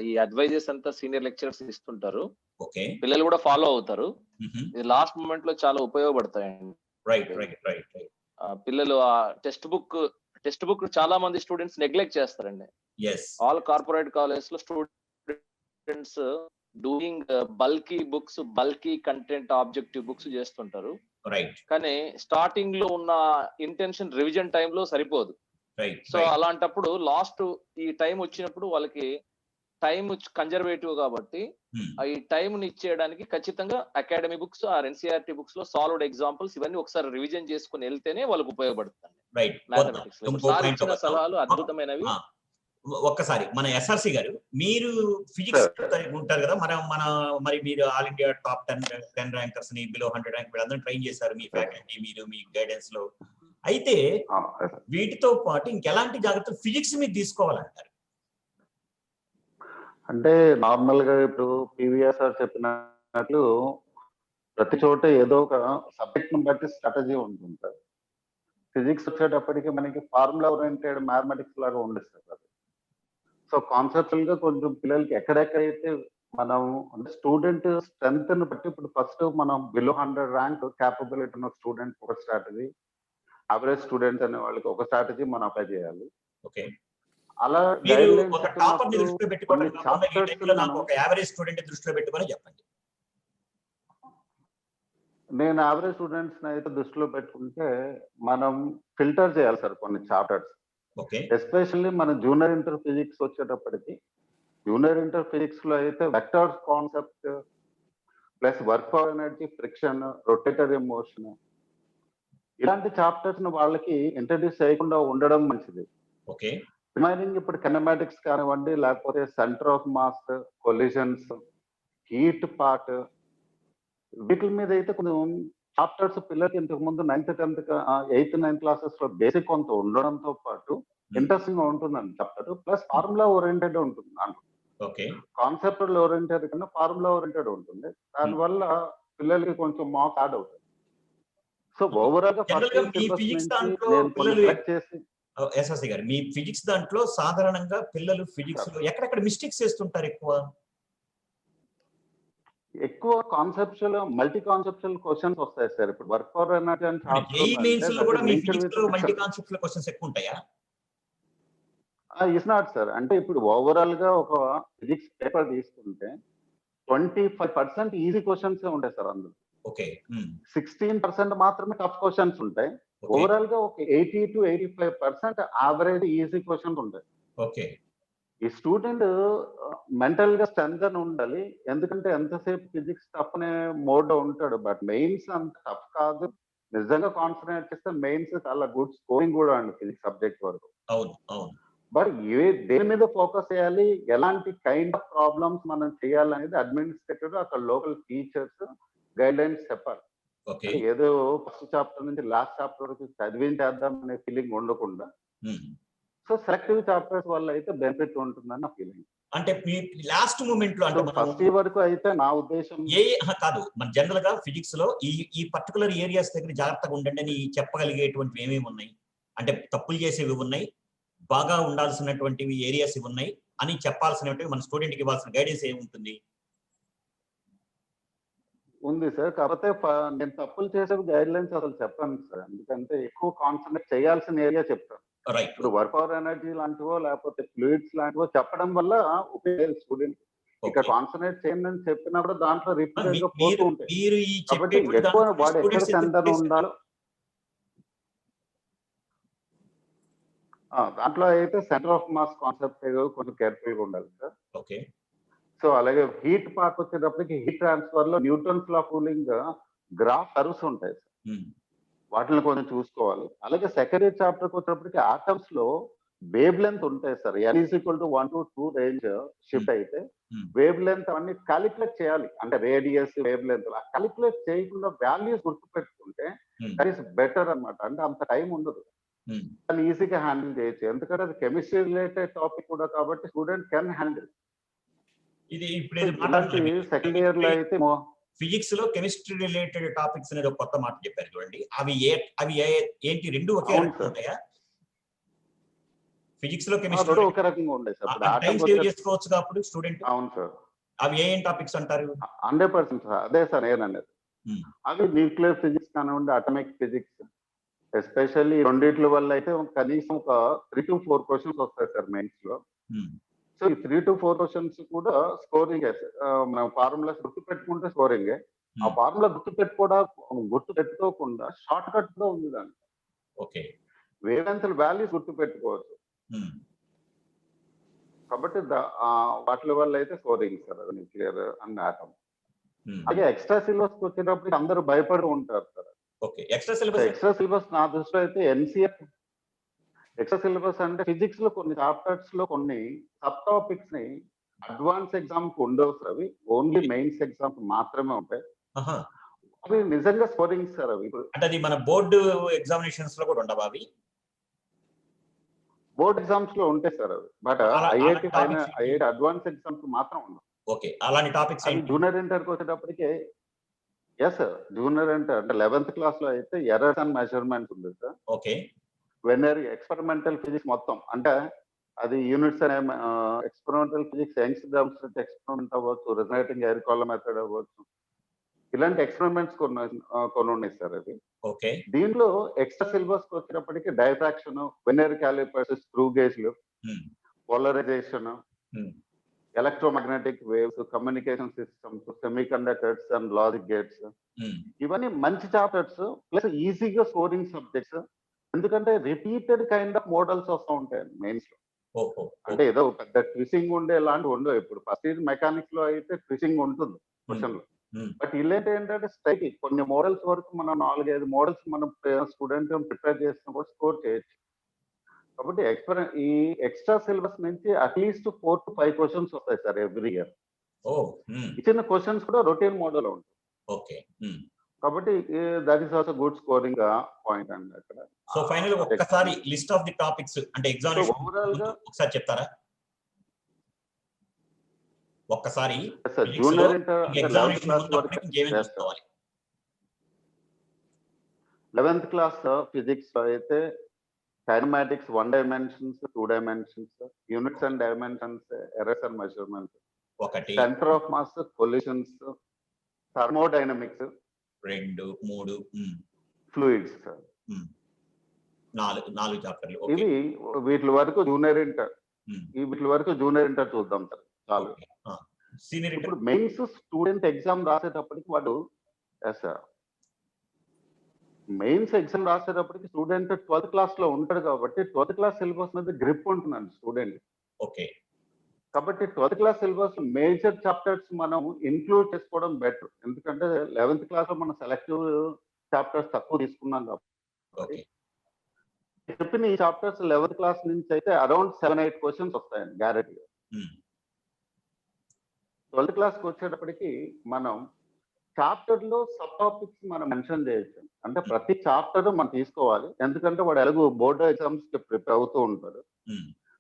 ఈ అడ్వైజెస్ అంతా సీనియర్ లెక్చరర్స్ ఇస్తుంటారు. ఓకే. పిల్లలు కూడా ఫాలో అవుతారు. ఇది లాస్ట్ మూమెంట్ లో చాలా ఉపయోగపడతాయండి. Right right right right. పిల్లలు ఆ టెక్స్ట్ బుక్ చాలా మంది స్టూడెంట్స్ నెగ్లెక్ట్ చేస్తారండి. ఆల్ కార్పొరేట్ కాలేజ్ లో students doing bulky books, bulky content objective books చేస్తుంటారు. కానీ స్టార్టింగ్ లో ఉన్న ఇంటెన్షన్ రివిజన్ టైమ్ లో సరిపోదు. సో అలాంటప్పుడు లాస్ట్ ఈ టైం వచ్చినప్పుడు వాళ్ళకి టైం కన్జర్వేటివ్ కాబట్టి ఈ టైం ని ఇచ్చేయడానికి ఖచ్చితంగా academy books or NCERT books లో సాల్వ్డ్ ఎగ్జాంపుల్స్ ఇవన్నీ ఒకసారి రివిజన్ చేసుకుని వెళ్తేనే వాళ్ళకి ఉపయోగపడుతుంది. మ్యాథమెటిక్స్ సార్ ఇచ్చిన సలహాలు అద్భుతమైనవి. ఒక్కసారి మన ఎస్ఆర్సి గారు, మీరు ఫిజిక్స్ ఉంటారు కదా, మరి మీరు ఆల్ ఇండియా టాప్ 10 ర్యాంకర్స్ ని, బిలో 100 ర్యాంక్ వీళ్ళందరూ ట్రైన్ చేశారు మీ ఫ్యాకల్టీ, మీరు మీ గైడెన్స్ లో. అయితే వీటితో పాటు ఇంకెలాంటి జాగ్రత్తలు ఫిజిక్స్ మీద తీసుకోవాలంటారు? అంటే నార్మల్ గా ఇప్పుడు పివిఆర్ సార్ చెప్పినట్లు ప్రతి చోట ఏదో ఒక సబ్జెక్ట్ ని బట్టి స్ట్రాటజీ ఉంటుంది సార్. ఫిజిక్స్ వచ్చేటప్పటికి మనకి ఫార్ములా ఓరియంటెడ్ మ్యాథమెటిక్స్ లాగా ఉండదు సార్ అది. సో కాన్సెప్చువల్ గా కొంచెం పిల్లలకి ఎక్కడెక్కడైతే మనం స్టూడెంట్ స్ట్రెంత్ ని బట్టి, ఇప్పుడు ఫస్ట్ మనం బిలో 100 ర్యాంక్ క్యాపబిలిటీ ఉన్న స్టూడెంట్ ఒక స్ట్రాటజీ, యావరేజ్ స్టూడెంట్స్ అనే వాళ్ళకి ఒక స్ట్రాటజీ మనం అప్లై చేయాలి. ఓకే. అలా ఒక టాపర్ ని దృష్టిలో పెట్టుకోవడం కాకుండా ఈ టైంలో నాకు ఒక యావరేజ్ స్టూడెంట్ దృష్టిలో పెట్టుకొని చెప్పండి. నేను యావరేజ్ స్టూడెంట్స్ అయితే దృష్టిలో పెట్టుకుంటే మనం ఫిల్టర్ చేయాలి సార్ కొన్ని చాప్టర్స్. ఎస్పెషల్లీ మన జూనియర్ ఇంటర్ ఫిజిక్స్ వచ్చేటప్పటికి, జూనియర్ ఇంటర్ ఫిజిక్స్ లో అయితే vectors concept plus work for energy, friction, rotatory motion, ఇలాంటి చాప్టర్స్ ని వాళ్ళకి ఇంట్రడ్యూస్ చేయకుండా ఉండడం మంచిది. ఓకే. రిమైనింగ్ ఇప్పుడు కినమాటిక్స్ కానివ్వండి, లేకపోతే centre of mass, collisions, heat part, వీటి మీద అయితే కొంచెం చాప్టర్స్ పిల్లలకి ఇంతకు ముందు 9th 10th 8th 9th classes లో బేసిక్ కొంత ఉండడంతో పాటు ఇంట్రెస్టింగ్ గా ఉంటుందండి చాప్టర్. ప్లస్ ఫార్ములా ఓరియంటెడ్ ఉంటుంది, కాన్సెప్ట్ ఓరియంటెడ్ కన్నా ఫార్ములా ఓరియంటెడ్ ఉంటుంది. దానివల్ల పిల్లలకి కొంచెం మార్క్ యాడ్ అవుతుంది. సో ఓవరాల్ గా ఎస్ఎస్సి గారు, మీ ఫిజిక్స్ దాంట్లో సాధారణంగా పిల్లలు ఫిజిక్స్ లో ఎక్కడెక్కడ మిస్టేక్స్ చేస్తుంటారు? ఎక్కువ కాన్సెప్చువల్, మల్టీ కాన్సెప్చువల్ క్వశ్చన్స్ వస్తాయి సార్. ఇప్పుడు work for energy and is not sir. అంటే ఇప్పుడు ఓవరాల్ గా ఒక ఫిజిక్స్ పేపర్ తీసుకుంటే 25% ఈజీ క్వశ్చన్స్ ఉంటాయి సార్ అందులో. 16% మాత్రమే టఫ్ క్వశ్చన్స్ ఉంటాయి. ఓవరాల్ గా ఒక 80 to 85% యావరేజ్ ఈజీ క్వశ్చన్స్ ఉంటాయి. ఈ స్టూడెంట్ మెంటల్ గా స్ట్రెంత్ అని ఉండాలి, ఎందుకంటే ఎంతసేపు ఫిజిక్స్ టఫ్ అనే మోడ్ లో ఉంటాడు. బట్ మెయిన్స్ అంత టఫ్ కాదు, నిజంగా కాన్సన్ట్రేట్ చేస్తే మెయిన్స్ చాలా గుడ్ స్కోరింగ్ కూడా అండి ఫిజిక్స్ సబ్జెక్ట్ వరకు. బట్ దేని మీద ఫోకస్ చేయాలి, ఎలాంటి కైండ్ ఆఫ్ ప్రాబ్లమ్స్ మనం చేయాలనేది అడ్మినిస్ట్రేటర్, అక్కడ లోకల్ టీచర్స్ గైడ్ లైన్స్ చెప్పాలి. ఏదో ఫస్ట్ చాప్టర్ నుంచి లాస్ట్ చాప్టర్ వరకు చదివించేద్దాం అనే ఫీలింగ్ ఉండకుండా, సో సెలెక్టివ్ చాప్టర్స్ వల్ల అయితే బెనిఫిట్ ఉంటుందని నా ఫీలింగ్. అంటే మీ లాస్ట్ మూమెంట్ లో, అంటే ఫస్ట్ ఇయర్ వరకు అయితే నా ఉద్దేశం కాదు, మన జనరల్ గా ఫిజిక్స్ లో ఈ పర్టికులర్ ఏరియాస్ దగ్గర జాగ్రత్తగా ఉండండి అని చెప్పగలిగేటువంటివి ఏమేమి ఉన్నాయి? అంటే తప్పులు చేసేవి ఉన్నాయి, బాగా ఉండాల్సినటువంటివి ఏరియాస్ ఇవి ఉన్నాయి అని చెప్పాల్సినవి మన స్టూడెంట్ కి ఇవ్వాల్సిన గైడెన్స్ ఏముంటుంది? ఉంది సార్. కాకపోతే నేను తప్పులు చేసే గైడ్ లైన్స్ అసలు చెప్పాను సార్. ఎందుకంటే ఎక్కువ కాన్సన్ట్రేట్ చేయాల్సిన ఏరియా చెప్తాను. ఇప్పుడు వర్క్ పవర్ ఎనర్జీ లాంటివో లేకపోతే ఫ్లూయిడ్స్ లాంటివో చెప్పడం వల్ల ఉపయోగం స్టూడెంట్. ఇక కాన్సన్ట్రేట్ చేయండి అని చెప్పినా కూడా దాంట్లో రిపీటెడ్ గా పోతూ ఉంటాయి. కాబట్టి ఎక్కువ వాడు ఎక్కడ సెంటర్ ఉండాలో దాంట్లో అయితే సెంటర్ ఆఫ్ మాస్ కాన్సెప్ట్ కొంచెం కేర్ఫుల్ గా ఉండాలి సార్. ఓకే. సో అలాగే హీట్ పార్ట్ వచ్చేటప్పటికి హీట్ ట్రాన్స్ఫర్ లో Newton's law cooling graph curves ఉంటాయి సార్. వాటిని కొంచెం చూసుకోవాలి. అలాగే సెకండ్ ఇయర్ చాప్టర్ వచ్చేటప్పటికి ఆటమ్స్ లో వేవ్ లెంత్ ఉంటాయి sir. n = 1 to 2 range shift అయితే వేవ్ లెంత్ అవన్నీ క్యాలిక్యులేట్ చేయాలి. అంటే రేడియస్, వేవ్ లెంత్ క్యాలిక్యులేట్ చేయకుండా వాల్యూస్ గుర్తుపెట్టుకుంటే దట్ ఈస్ బెటర్ అన్నమాట. అంటే అంత టైం ఉండదు, దాన్ని ఈజీగా హ్యాండిల్ చేయొచ్చు. ఎందుకంటే అది కెమిస్ట్రీ రిలేటెడ్ టాపిక్ కూడా కాబట్టి స్టూడెంట్ కెన్ హ్యాండిల్. ఇది ఇప్పుడు సెకండ్ ఇయర్ లో అయితే ఫిజిక్స్ లో కెమిస్ట్రీ రిలేటెడ్ టాపిక్స్ అనేది ఒక కొత్త మాట చెప్పారు చూడండి. అవి ఏంటి? రెండు ఒకే రకంగా ఉంటాయా? ఫిజిక్స్ లో కెమిస్ట్రీ ఒక రకంగా ఉంటాయి సార్. టైం సేవ్ చేసుకోవచ్చు కాబట్టి స్టూడెంట్. అవును సార్. అవి ఏం టాపిక్స్ అంటారు? 100% సార్. అదే సార్ నేను అనేది. అవి న్యూక్లియర్ ఫిజిక్స్ కానివ్వండి, అటమిక్ ఫిజిక్స్, ఎస్పెషల్లీ రెండిట్ల వల్ల అయితే కనీసం ఒక 3 to 4 క్వశ్చన్స్ వస్తాయి సార్ మెయిన్స్ లో. సో ఈ 3 to 4 క్వశ్చన్స్ కూడా స్కోరింగ్ మనం ఫార్ములాస్ గుర్తు పెట్టుకుంటే స్కోరింగ్. ఆ ఫార్ములా గుర్తు పెట్టుకోకుండా షార్ట్ కట్ కూడా ఉంది దాన్ని. ఓకే. వేవ్ లెంత్ వాల్యూస్ గుర్తు పెట్టుకోవచ్చు. కాబట్టి వాటి వల్ల అయితే scoring sir nuclear and atom. అలాగే ఎక్స్ట్రా సిలబస్ వచ్చేటప్పుడు అందరూ భయపడి ఉంటారు సార్. ఎక్స్ట్రా సిలబస్ నా దృష్టిలో అయితే ఎన్సీఆర్ ఎక్స్ట్రా సిలబస్ అంటే ఫిజిక్స్ లో కొన్ని చాప్టర్స్ లో కొన్ని సబ్ టాపిక్స్ ని అడ్వాన్స్ ఎగ్జామ్ కు ఉండవు సార్. అవి ఓన్లీ మెయిన్స్ ఎగ్జామ్ మాత్రమే ఉంటాయి. అవి నిజంగా స్కోరింగ్ సార్. అవి అంటే అది మన బోర్డు ఎగ్జామినేషన్స్ లో కూడా ఉండవా? అవి బోర్డ్ ఎగ్జామ్స్ లో ఉంటాయి సార్ అవి. బట్ ఐఐటి అడ్వాన్స్ ఎగ్జామ్స్ మాత్రం ఉండవు. ఓకే. అలాంటి టాపిక్స్ జూనియర్ ఇంటర్ కి వచ్చేటప్పటికి ఎస్ సార్. జూనియర్ ఇంటర్ అంటే 11th క్లాస్ లో అయితే ఎర్రర్స్ అండ్ మెజర్మెంట్స్ ఉంది sir. Okay. Vernier experimental physics మొత్తం, అంటే అది యూనిట్స్ అనే ఎక్స్పెరిమెంటల్ ఫిజిక్స్ యంగ్స్ ఎక్స్పెరిమెంట్ అవ్వచ్చు, రెజనేటింగ్ ఎయిర్ కాలమ్ మెథడ్ అవ్వచ్చు, ఇలాంటి ఎక్స్పెరిమెంట్స్ కొన్ని ఉన్నాయి సార్. అది ఓకే. దీంట్లో ఎక్స్ట్రా సిలబస్ వచ్చేటప్పటికి డైఫ్రాక్షన్, వెనరీ క్యాలిపర్స్, స్క్రూ గేజ్లు, polarisation, electromagnetic waves, communication systems, semi conductors and logic gates, ఇవన్నీ మంచి చాప్టర్స్ ప్లస్ ఈజీగా స్కోరింగ్ సబ్జెక్ట్స్. ఎందుకంటే రిపీటెడ్ కైండ్ ఆఫ్ మోడల్స్ వస్తూ ఉంటాయి మెయిన్స్ లో. అంటే ఏదో పెద్ద ట్విసింగ్ ఉండే లాంటి ఉండవు. ఇప్పుడు ఫస్ట్ ఇయర్ మెకానిక్స్ లో అయితే ట్విసింగ్ ఉంటుంది క్వశ్చన్ లో. బట్ ఇలాంటి ఏంటంటే స్ట్రైట్ కొన్ని మోడల్స్ వరకు మనం 4-5 మోడల్స్ మనం స్టూడెంట్ ప్రిపేర్ చేసినప్పుడు స్కోర్ చేయొచ్చు. కాబట్టి ఈ ఎక్స్ట్రా సిలబస్ నుంచి అట్లీస్ట్ 4 to 5 క్వశ్చన్స్ వస్తాయి సార్ ఎవ్రీ ఇయర్. ఇచ్చిన క్వశ్చన్స్ కూడా రొటీన్ మోడల్ ఉంటుంది. ఓకే. కాబట్టి that is also good scoring point అండి అక్కడ. సో ఫైనల్ ఒక్కసారి లిస్ట్ ఆఫ్ ది టాపిక్స్ అంటే ఎగ్జామినేషన్ ఓవరాల్ గా ఒకసారి చెప్తారా? ఒక్కసారి junior inter 11th class physics అయితే kinematics 1 dimensions, 2 dimensions, units and dimensions, errors and measurements, centre of mass, collisions, thermodynamics, 2, 3 fluids, 4 చాప్టర్లు. ఇవి వీటి వరకు జూనియర్ ఇంటర్ చూద్దాం సార్. చాలు. సీనియర్ ఇంటర్ ఇప్పుడు మెయిన్స్ స్టూడెంట్ ఎగ్జామ్ రాసేటప్పటికి వాడు మెయిన్స్ ఎగ్జామ్ రాసేటప్పటికి స్టూడెంట్ 12th క్లాస్ లో ఉంటాడు కాబట్టి 12th క్లాస్ సిలబస్ మీద గ్రిప్ ఉంటుందండి స్టూడెంట్. ఓకే. కాబట్టి 12th class syllabus major chapters మనం ఇంక్లూడ్ చేసుకోవడం బెటర్. ఎందుకంటే 11th క్లాస్ లో మనం సెలెక్టివ్ చాప్టర్స్ తక్కువ తీసుకున్నాం కాబట్టి చెప్పిన ఈ చాప్టర్స్ 11th క్లాస్ నుంచి అయితే అరౌండ్ 7-8 క్వశ్చన్స్ వస్తాయండి గ్యారెంటీ. 12th క్లాస్కి వచ్చేటప్పటికి మనం చాప్టర్ లో సబ్ టాపిక్స్ మనం మెన్షన్ చేయొచ్చు. అంటే ప్రతి చాప్టర్ మనం తీసుకోవాలి. ఎందుకంటే వాడు ఎలాగో బోర్డు ఎగ్జామ్స్ కి ప్రిపేర్ అవుతూ ఉంటాడు.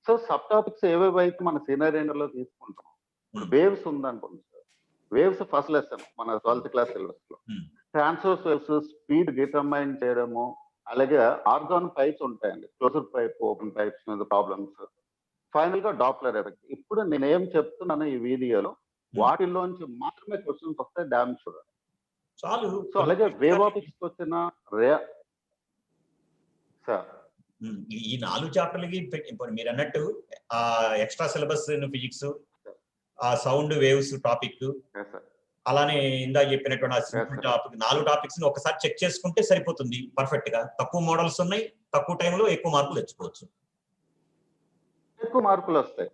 సో సబ్ టాపిక్స్ ఏవేవైతే మన సీనియర్ ఇంటర్లో తీసుకుంటాం, ఇప్పుడు వేవ్స్ ఉందనుకోండి సార్, వేవ్స్ ఫస్ట్ లెసన్ మన 12th క్లాస్ సిలబస్ లో. ట్రాన్స్వర్స్ వేవ్స్ స్పీడ్ డిటర్మైన్ చేయడము, అలాగే ఆర్గాన్ పైప్స్ ఉంటాయండి, క్లోజ్డ్ పైప్, ఓపెన్ పైప్స్ మీద ప్రాబ్లమ్స్, ఫైనల్ గా డాప్లర్ ఎఫెక్ట్. ఇప్పుడు నేను ఏం చెప్తున్నాను ఈ వీడియోలో, వాటిలోంచి మాత్రమే క్వశ్చన్స్ వస్తాయి, డామ్ చూడాలి చాలు. సో అలాగే వేవ్ ఆప్టిక్స్ వచ్చిన సార్ ఈ 4 చాప్టర్లకి ఇప్పుడు మీరు అన్నట్టు ఆ ఎక్స్ట్రా సిలబస్ ఫిజిక్స్, ఆ సౌండ్ వేవ్స్ టాపిక్, అలానే ఇందాక చెప్పినటువంటి ఆ సింపుల్ టాపిక్, 4 టాపిక్స్ ని ఒకసారి చెక్ చేసుకుంటే సరిపోతుంది పర్ఫెక్ట్ గా. తక్కువ మోడల్స్ ఉన్నాయి, తక్కువ టైంలో ఎక్కువ మార్కులు తెచ్చుకోవచ్చు. ఎక్కువ మార్కులు వస్తాయి,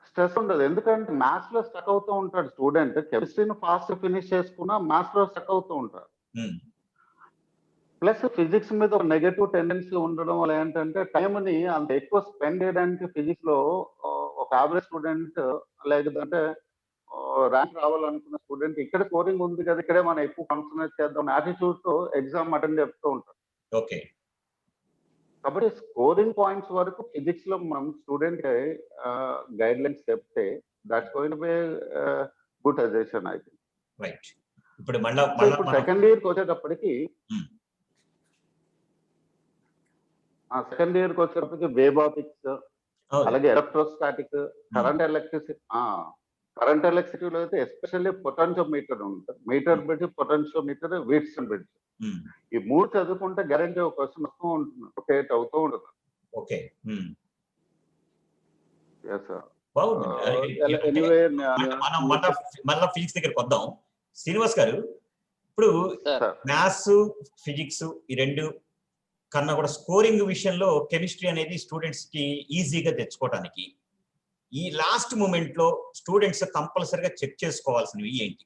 స్ట్రెస్ ఉండదు. ఎందుకంటే మ్యాథ్స్ లో స్టక్ అవుతూ ఉంటాడు స్టూడెంట్, కెమిస్ట్రీని ఫాస్ట్ ఫినిష్ చేసుకున్నా మ్యాథ్స్ లో స్టక్ అవుతూ ఉంటాడు. ప్లస్ ఫిజిక్స్ మీద ఒక నెగటివ్ టెండెన్సీ ఉండడం వల్ల ఏంటంటే టైంని అంత ఎక్కువ స్పెండ్ చేయడానికి ఫిజిక్స్ లో ఒక యావరేజ్ స్టూడెంట్, లేదంటే ర్యాంక్ రావాలనుకున్న స్టూడెంట్ ఇక్కడ స్కోరింగ్ ఉంది కదా, ఇక్కడే మనం ఎక్కువ కాన్సన్ట్రేట్ చేద్దాం యాటిట్యూడ్ తో ఎగ్జామ్ అటెండ్ చేస్తూ ఉంటారు. ఓకే, కాబట్టి స్కోరింగ్ పాయింట్స్ వరకు ఫిజిక్స్ లో మనం స్టూడెంట్ గైడ్ లైన్స్ చెప్తే that's going to be good suggestion I think. Right. ఇప్పుడు సెకండ్ ఇయర్ కి వచ్చేటప్పటికి వేవ్ ఆప్టిక్స్, అలాగే ఎలక్ట్రోస్టాటిక్, కరెంట్ ఎలక్ట్రిసిటీలో అయితే ఎస్పెషల్లీ పొటెన్షియోమీటర్ ఉంటుంది, మీటర్ బ్రిడ్జ్, పొటెన్షియోమీటర్, వీట్సన్ బ్రిడ్జ్. ఈ 3 చదువుకుంటే గ్యారెంటీ ఒక క్వశ్చన్ వస్తూ ఉంటుంది, రొటేట్ అవుతూ ఉంటుంది. ఓకే, మళ్ళా ఫిజిక్స్ దగ్గరికి వద్దాం. శ్రీనివాస్ గారు, ఇప్పుడు మ్యాథ్స్ ఫిజిక్స్ ఈ 2 కన్నా కూడా స్కోరింగ్ విషయంలో కెమిస్ట్రీ అనేది స్టూడెంట్స్ కి ఈజీగా తెచ్చుకోవడానికి ఈ లాస్ట్ మూమెంట్ లో స్టూడెంట్స్ కంపల్సరీగా చెక్ చేసుకోవాల్సినవి ఏంటి?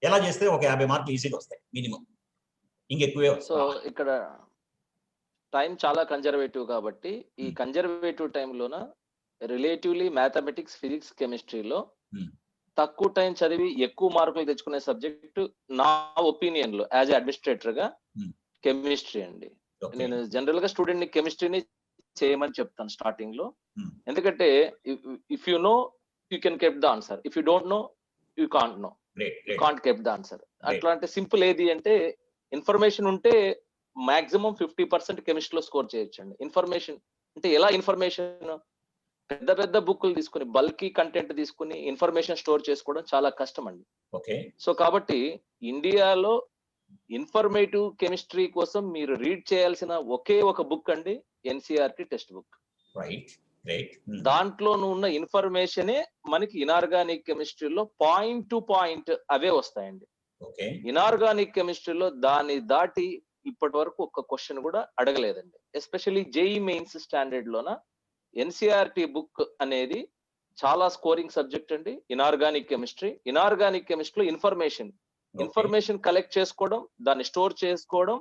ఎలా చేస్తే ఒక 50 మార్కులు ఈజీగా వస్తాయి మినిమం, ఇంకెక్కువే? సో ఇక్కడ టైం చాలా కన్జర్వేటివ్ కాబట్టి ఈ కన్జర్వేటివ్ టైంలోన రిలేటివ్లీ మ్యాథమెటిక్స్, ఫిజిక్స్, కెమిస్ట్రీలో తక్కువ టైం చదివి ఎక్కువ మార్కులు తెచ్చుకునే సబ్జెక్టు నా ఒపీనియన్ లో యాజ్ అడ్మినిస్ట్రేటర్ గా కెమిస్ట్రీ అండి. నేను జనరల్ గా స్టూడెంట్ ని కెమిస్ట్రీని చేయమని చెప్తాను స్టార్టింగ్ లో. ఎందుకంటే if you know you can keep the answer, if you don't know you can't know, you can't keep the answer. అట్లాంటి సింపుల్ ఏది అంటే ఇన్ఫర్మేషన్ ఉంటే మాక్సిమం 50% కెమిస్ట్రీలో స్కోర్ చేయొచ్చండి. ఇన్ఫర్మేషన్ అంటే ఎలా? ఇన్ఫర్మేషన్ పెద్ద పెద్ద బుక్లు తీసుకుని బల్కీ కంటెంట్ తీసుకుని ఇన్ఫర్మేషన్ స్టోర్ చేసుకోవడం చాలా కష్టం అండి. సో కాబట్టి ఇండియాలో ఇన్ఫర్మేటివ్ కెమిస్ట్రీ కోసం మీరు రీడ్ చేయాల్సిన ఒకే ఒక బుక్ అండి ఎన్సీఆర్టీ టెక్స్ట్ బుక్. దాంట్లో ఉన్న ఇన్ఫర్మేషనే మనకి ఇనార్గానిక్ కెమిస్ట్రీలో పాయింట్ టు పాయింట్ అవే వస్తాయండి. ఇనార్గానిక్ కెమిస్ట్రీలో దాన్ని దాటి ఇప్పటి వరకు ఒక్క క్వశ్చన్ కూడా అడగలేదండి. ఎస్పెషల్లీ జేఈ మెయిన్స్ స్టాండర్డ్ లోన ఎన్సీఆర్టీ బుక్ అనేది చాలా స్కోరింగ్ సబ్జెక్ట్ అండి. ఇనార్గానిక్ కెమిస్ట్రీలో ఇన్ఫర్మేషన్ కలెక్ట్ చేసుకోవడం, దాన్ని స్టోర్ చేసుకోవడం,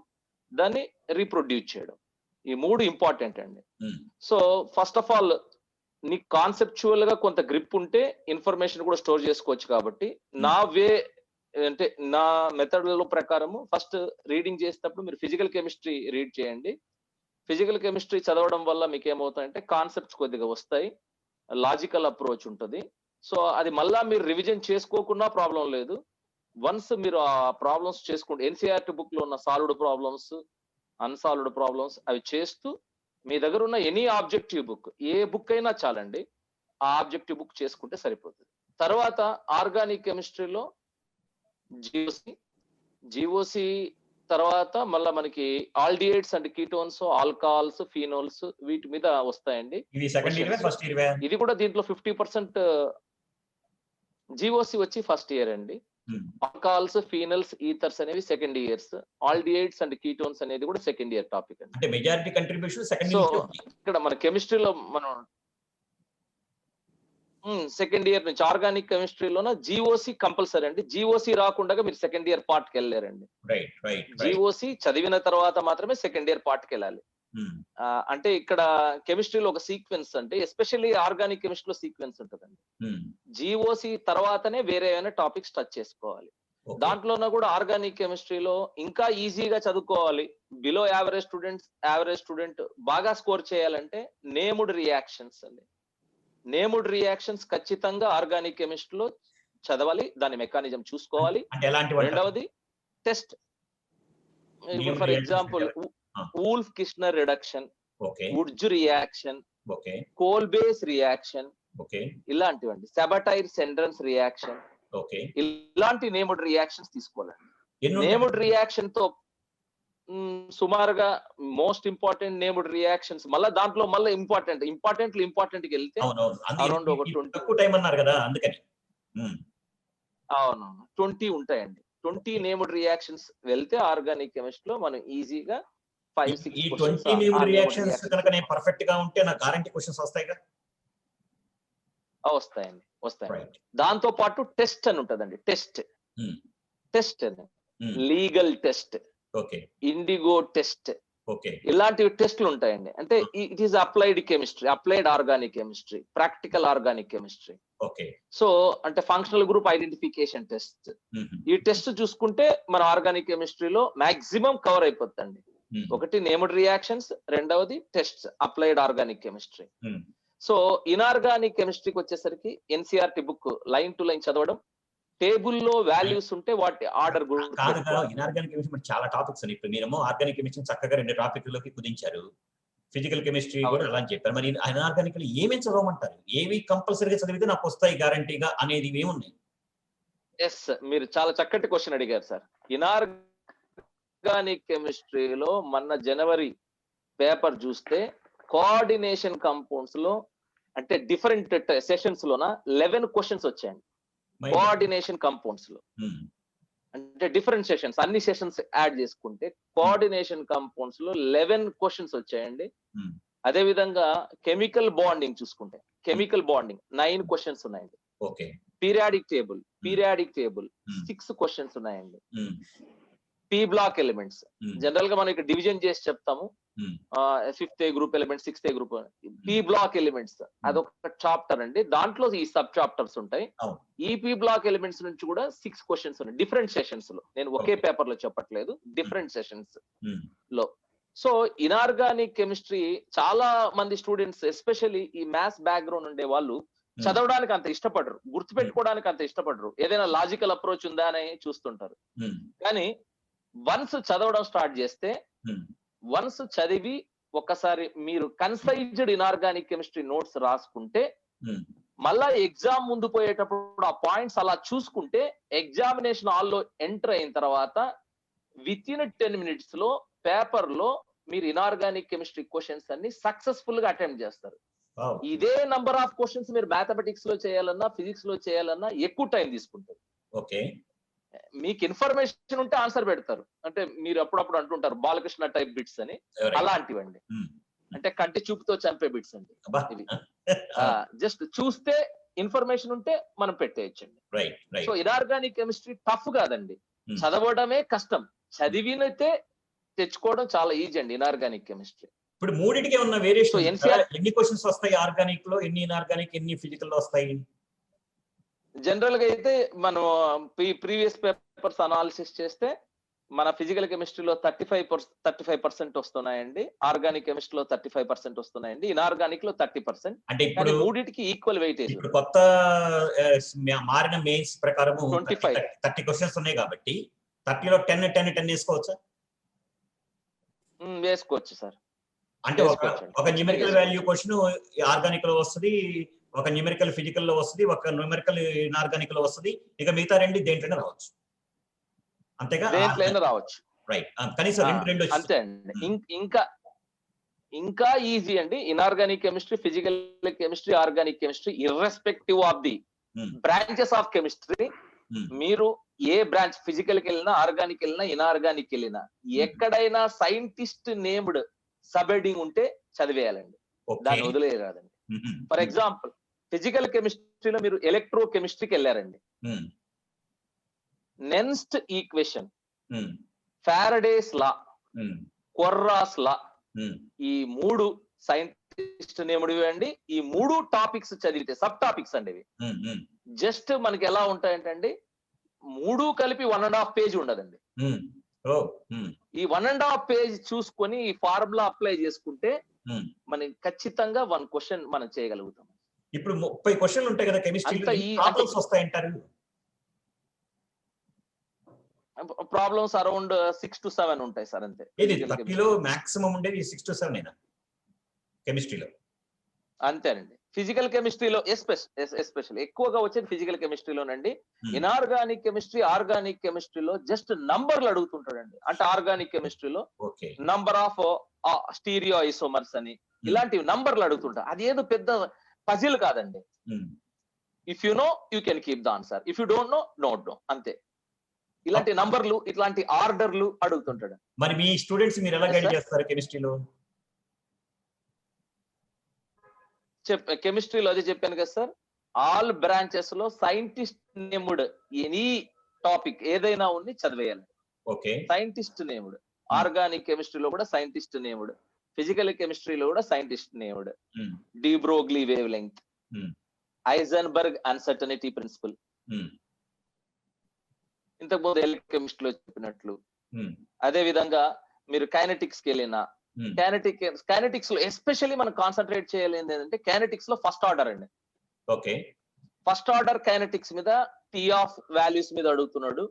దాన్ని రీప్రొడ్యూస్ చేయడం, ఈ 3 ఇంపార్టెంట్ అండి. సో ఫస్ట్ ఆఫ్ ఆల్ నీకు కాన్సెప్చువల్ గా కొంత గ్రిప్ ఉంటే ఇన్ఫర్మేషన్ కూడా స్టోర్ చేసుకోవచ్చు. కాబట్టి నా వే అంటే నా మెథడ్ల ప్రకారము ఫస్ట్ రీడింగ్ చేసేటప్పుడు మీరు ఫిజికల్ కెమిస్ట్రీ రీడ్ చేయండి. ఫిజికల్ కెమిస్ట్రీ చదవడం వల్ల మీకు ఏమవుతాయంటే కాన్సెప్ట్స్ కొద్దిగా వస్తాయి, లాజికల్ అప్రోచ్ ఉంటుంది. సో అది మళ్ళా మీరు రివిజన్ చేసుకోకుండా ప్రాబ్లం లేదు. వన్స్ మీరు ఆ ప్రాబ్లమ్స్ చేసుకుంటే ఎన్సీఆర్టీ బుక్ లో ఉన్న సాల్వ్డ్ ప్రాబ్లమ్స్, అన్సాల్వ్డ్ ప్రాబ్లమ్స్ అవి చేస్తూ మీ దగ్గర ఉన్న ఎనీ ఆబ్జెక్టివ్ బుక్, ఏ బుక్ అయినా చాలండి, ఆ ఆబ్జెక్టివ్ బుక్ చేసుకుంటే సరిపోతుంది. తర్వాత ఆర్గానిక్ కెమిస్ట్రీలో జీఓసి తర్వాత మళ్ళీ మనకి aldehydes and ketones, alcohols, phenols వీటి మీద వస్తాయండి. ఇది కూడా దీంట్లో 50% జీఓసి వచ్చి ఫస్ట్ ఇయర్ అండి. ఆల్కహాల్స్, ఫీనల్స్, ఈథర్స్ అనేవి second years. Aldehydes and ketones అనేది కూడా సెకండ్ ఇయర్ టాపిక్ అండి. అంటే majority contribution second so year. ఇక్కడ మన కెమిస్ట్రీలో మనం సెకండ్ ఇయర్ నుంచి ఆర్గానిక్ కెమిస్ట్రీలోన జీఓసి కంపల్సరీ అండి. జీఓసి రాకుండా మీరు సెకండ్ ఇయర్ పార్ట్ కి వెళ్ళారండి. జీఓసి చదివిన తర్వాత మాత్రమే సెకండ్ ఇయర్ పార్ట్ కి వెళ్ళాలి. అంటే ఇక్కడ కెమిస్ట్రీలో ఒక సీక్వెన్స్ అంటే ఎస్పెషల్లీ ఆర్గానిక్ కెమిస్ట్రీలో సీక్వెన్స్ ఉంటుందండి. జీఓసి తర్వాతనే వేరే ఏమైనా టాపిక్స్ టచ్ చేసుకోవాలి. దాంట్లోనే కూడా ఆర్గానిక్ కెమిస్ట్రీలో ఇంకా ఈజీగా చదువుకోవాలి, బిలో యావరేజ్ స్టూడెంట్ బాగా స్కోర్ చేయాలంటే నేమ్డ్ రియాక్షన్స్ అండి. నేమ్డ్ రియాక్షన్స్ ఖచ్చితంగా ఆర్గానిక్ కెమిస్ట్రీలో చదవాలి, దాని మెకానిజం చూసుకోవాలి. రెండవది test. For example Wolff Kishner reduction, Wurtz reaction, Kolbe's reaction, ఇలాంటివండి. సెబటైర్ సెండ్రన్స్ రియాక్షన్, ఇలాంటి నేమ్డ్ రియాక్షన్స్ తీసుకోవాలండి. నేమ్డ్ రియాక్షన్ తో సుమారుగా మోస్ట్ ఇంపార్టెంట్ నేమ్డ్ రియాక్షన్స్, మళ్ళీ దాంట్లో మళ్ళీ ఇంపార్టెంట్ కి వెళ్తే అరౌండ్ ఒక 20 ఉంటాయండి. 20 నేమ్డ్ రియాక్షన్స్ వెళ్తే ఆర్గానిక్ కెమిస్ట్రీ లో మనం ఈజీగా 5-6 రియాక్షన్స్ కనుక నేను పర్ఫెక్ట్ గా ఉంటే నా గ్యారంటీ క్వశ్చన్స్ వస్తాయిగా. వస్తాయి. దాంతో పాటు టెస్ట్ అని ఉంటదండి. టెస్ట్ అని లీగల్ టెస్ట్, ఇండిగో టెస్ట్, ఇలాంటివి టెస్ట్లు ఉంటాయండి. అంటే it is applied organic chemistry, practical organic chemistry. So అంటే ఫంక్షనల్ గ్రూప్ ఐడెంటిఫికేషన్ టెస్ట్. ఈ టెస్ట్ చూసుకుంటే మన ఆర్గానిక్ కెమిస్ట్రీలో మాక్సిమం కవర్ అయిపోతుందండి. ఒకటి నేమ్డ్ రియాక్షన్స్, రెండవది test, applied organic chemistry. So inorganic కెమిస్ట్రీకి వచ్చేసరికి NCERT book line to line చదవడం, టేబుల్లో వాల్యూస్ ఉంటే వాటి ఆర్డర్. ఇన్ఆర్గానిక్ కెమిస్ట్రీ చాలా టాపిక్స్ అని, ఇప్పుడు మీరేమో ఆర్గానిక్ కెమిస్ట్రీ చక్కగా 2 టాపిక్లలోకి కుదించారు, ఫిజికల్ కెమిస్ట్రీ కూడా అలా అని చెప్పారు. మరి ఇన్ఆర్గానిక్ ఏమేమి చదవమంటారు? ఏవి కంపల్సరీగా చదివితే నాకు వస్తాయి గ్యారంటీగా అనేది ఏమున్నాయి? ఎస్, మీరు చాలా చక్కటి క్వశ్చన్ అడిగారు సార్. ఇన్ఆర్గానిక్ కెమిస్ట్రీలో మొన్న జనవరి పేపర్ చూస్తే కోఆర్డినేషన్ కంపౌండ్స్ లో అంటే డిఫరెంట్ సెషన్స్ లోన 11 క్వశ్చన్స్ వచ్చాయండి. కోఆర్డినేషన్ కంపౌండ్స్ లో అంటే డిఫరెంట్ సెషన్స్, అన్ని సెషన్స్ యాడ్ చేసుకుంటే కోఆర్డినేషన్ కంపౌండ్స్ లో 11 క్వశ్చన్స్ వచ్చాయండి. అదే విధంగా కెమికల్ బాండింగ్ చూసుకుంటే 9 క్వశ్చన్స్ ఉన్నాయండి. పీరియాడిక్ టేబుల్ 6 క్వశ్చన్స్ ఉన్నాయండి. పీ బ్లాక్ ఎలిమెంట్స్ జనరల్ గా మనం ఇక్కడ డివిజన్ చేసి చెప్తాము, 5th group elements, 6th group. P block elements అదొక చాప్టర్ అండి, దాంట్లో ఈ సబ్ చాప్టర్స్ ఉంటాయి. ఈ పీ బ్లాక్ ఎలిమెంట్స్ నుంచి కూడా 6 క్వశ్చన్స్ ఉన్నాయి డిఫరెంట్ సెషన్స్ లో. నేను ఒకే పేపర్ లో చెప్పట్లేదు, డిఫరెంట్ సెషన్స్ లో. సో ఇన్ఆర్గానిక్ కెమిస్ట్రీ చాలా మంది స్టూడెంట్స్, ఎస్పెషల్లీ ఈ మ్యాథ్స్ బ్యాక్గ్రౌండ్ ఉండే వాళ్ళు చదవడానికి అంత ఇష్టపడరు, గుర్తుపెట్టుకోవడానికి అంత ఇష్టపడరు, ఏదైనా లాజికల్ అప్రోచ్ ఉందా అని చూస్తుంటారు. కానీ వన్స్ చదవడం స్టార్ట్ చేస్తే, వన్స్ చదివి ఒకసారి మీరు కన్సైజ్డ్ ఇన్ఆర్గానిక్ కెమిస్ట్రీ నోట్స్ రాసుకుంటే, మళ్ళా ఎగ్జామ్ ముందు పోయేటప్పుడు ఆ పాయింట్స్ అలా చూసుకుంటే, ఎగ్జామినేషన్ హాల్ లో ఎంటర్ అయిన తర్వాత విత్ ఇన్ 10 minutes లో పేపర్ లో మీరు ఇన్ఆర్గానిక్ కెమిస్ట్రీ క్వశ్చన్స్ అన్ని సక్సెస్ఫుల్ గా అటెంప్ట్ చేస్తారు. ఇదే నంబర్ ఆఫ్ క్వశ్చన్స్ మీరు మ్యాథమెటిక్స్ లో చేయాలన్నా, ఫిజిక్స్ లో చేయాలన్నా ఎక్కువ టైం తీసుకుంటారు. మీకు ఇన్ఫర్మేషన్ ఉంటే ఆన్సర్ పెడతారు. అంటే మీరు అప్పుడప్పుడు అంటుంటారు బాలకృష్ణ టైప్ బిట్స్ అని, అలాంటివండి. అంటే కంటి చూపుతో చంపే బిట్స్ అండి ఇవి. జస్ట్ చూస్తే ఇన్ఫర్మేషన్ ఉంటే మనం పెట్టేయచ్చండి. సో ఇన్ఆర్గానిక్ కెమిస్ట్రీ టఫ్ కాదండి, చదవడమే కష్టం, చదివినైతే తెచ్చుకోవడం చాలా ఈజీ అండి ఇన్ఆర్గానిక్ కెమిస్ట్రీ. ఇప్పుడు మూడింటికి ఉన్న వేరియేషన్ ఎన్ని క్వశ్చన్స్ వస్తాయి ఆర్గానిక్ లో, ఎన్ని ఇన్ఆర్గానిక్, ఎన్ని ఫిజికల్ లో వస్తాయి? జనరల్ గా అయితే మనం ప్రీవియస్ పేపర్స్ అనాలిసిస్ చేస్తే మన ఫిజికల్ కెమిస్ట్రీలో 35% వస్తున్నాయండి, ఆర్గానిక్ కెమిస్ట్రీలో 35% వస్తున్నాయండి, ఇన్ఆర్గానిక్ లో 30%. అంటే ఇప్పుడు మూడింటికి ఈక్వల్ వెయిటేజ్. ఇప్పుడు కొత్త మారిన మెయిన్స్ ప్రకారం 30 క్వశ్చన్స్ ఉన్నాయి కాబట్టి 30లో 10 వేసుకోవచ్చా? వేసుకోవచ్చు సార్. అంటే ఒక న్యూమెరికల్ వాల్యూ క్వశ్చన్ ఆర్గానిక్ లో వస్తుంది, ఒక న్యూమెరికల్ ఫిజికల్ లో వస్తుంది, ఒక న్యూమెరికల్ ఇన్ఆర్గానిక్ లో వస్తుంది, ఇక మిగతా 2 దేంట్లోనే రావచ్చు. అంతేగా? దేంట్లోనే రావచ్చు. రైట్, కనీసం 2 అంతే అండి. ఇంకా ఈజీ అండి inorganic chemistry, physical chemistry, organic chemistry, irrespective of the branches of chemistry. మీరు ఏ బ్రాంచ్, ఫిజికల్ కి వెళ్ళినా, ఆర్గానిక్ వెళ్ళినా, ఇన్ఆర్గానిక్ వెళ్ళినా, ఎక్కడైనా సైంటిస్ట్ నేమ్డ్ సబ్ హెడింగ్ ఉంటే చదివేయాలండి, దాన్ని వదిలేయరాదండి. ఫర్ ఎగ్జాంపుల్ ఫిజికల్ కెమిస్ట్రీలో మీరు ఎలక్ట్రో కెమిస్ట్రీకి వెళ్ళారండి, నెన్స్ట్ ఈక్వేషన్, ఫారడేస్ లా, కొర్రాస్ లా, ఈ 3 సైంటిస్ట్ నేమ్డ్ అండి. ఈ 3 టాపిక్స్ చదివితే, సబ్ టాపిక్స్ అండి ఇవి, జస్ట్ మనకి ఎలా ఉంటాయంటే మూడు కలిపి 1.5 పేజ్ ఉండదండి. ఈ 1.5 పేజ్ చూసుకొని ఈ ఫార్ములా అప్లై చేసుకుంటే మనం ఖచ్చితంగా 1 క్వశ్చన్ మనం చేయగలుగుతాం. ఇప్పుడు 30 క్వశ్చన్లు ఉంటాయి కదా కెమిస్ట్రీలో, ప్రాబ్లమ్స్ వస్తాయంటారు? ప్రాబ్లమ్స్ అరౌండ్ 6 to 7 ఉంటాయి సార్, అంతే. ఇది 30లో మాక్సిమం ఉండేది 6 to 7 ఏనా కెమిస్ట్రీలో? అంతేనండి. ఫిజికల్ కెమిస్ట్రీలో ఎస్పెషల్ ఎక్కువగా వచ్చేది ఫిజికల్ కెమిస్ట్రీలోనండి. ఇనార్గానిక్ కెమిస్ట్రీ, ఆర్గానిక్ కెమిస్ట్రీలో జస్ట్ నంబర్లు అడుగుతుంటాడండి. అంటే ఆర్గానిక్ కెమిస్ట్రీలో నంబర్ ఆఫ్ స్టీరియో ఐసోమర్స్ అని ఇలాంటివి నంబర్లు అడుగుతుంటారు. అది ఏదో పెద్ద పజిల్ కాదండి. If you know you can keep the answer, if you don't know not know, అంతే. ఇలాంటి నంబర్లు, ఇట్లాంటి ఆర్డర్లు అడుగుతుంటాడు. మరి మీ స్టూడెంట్స్ మీరు ఎలా గైడ్ చేస్తారు కెమిస్ట్రీలో? కెమిస్ట్రీలో అదే చెప్పాను కదా సార్, ఆల్ బ్రాంచెస్ లో సైంటిస్ట్ నేమ్డ్ ఎనీ టాపిక్ ఏదైనా ఉంది చదివేయాలి. Okay, scientist named. ఆర్గానిక్ కెమిస్ట్రీలో కూడా సైంటిస్ట్ నేమ్డ్, ఫిజికల్ కెమిస్ట్రీలో కూడా scientist named. De Broglie wavelength, Heisenberg uncertainty principle, ఇంతకుముందు కెమిస్ట్రీలో చెప్పినట్లు. అదే విధంగా మీరు కైనెటిక్స్ కి వెళ్ళినా, కైనెటిక్స్ లో ఎస్పెషల్లీ మనం కాన్సన్ట్రేట్ చేయాలి ఏంటంటే కైనెటిక్స్ లో ఫస్ట్ ఆర్డర్ అండి. ఓకే, ఫస్ట్ ఆర్డర్ కైనెటిక్స్ మీద టీ ఆఫ్ వాల్యూస్ మీద అడుగుతున్నాడు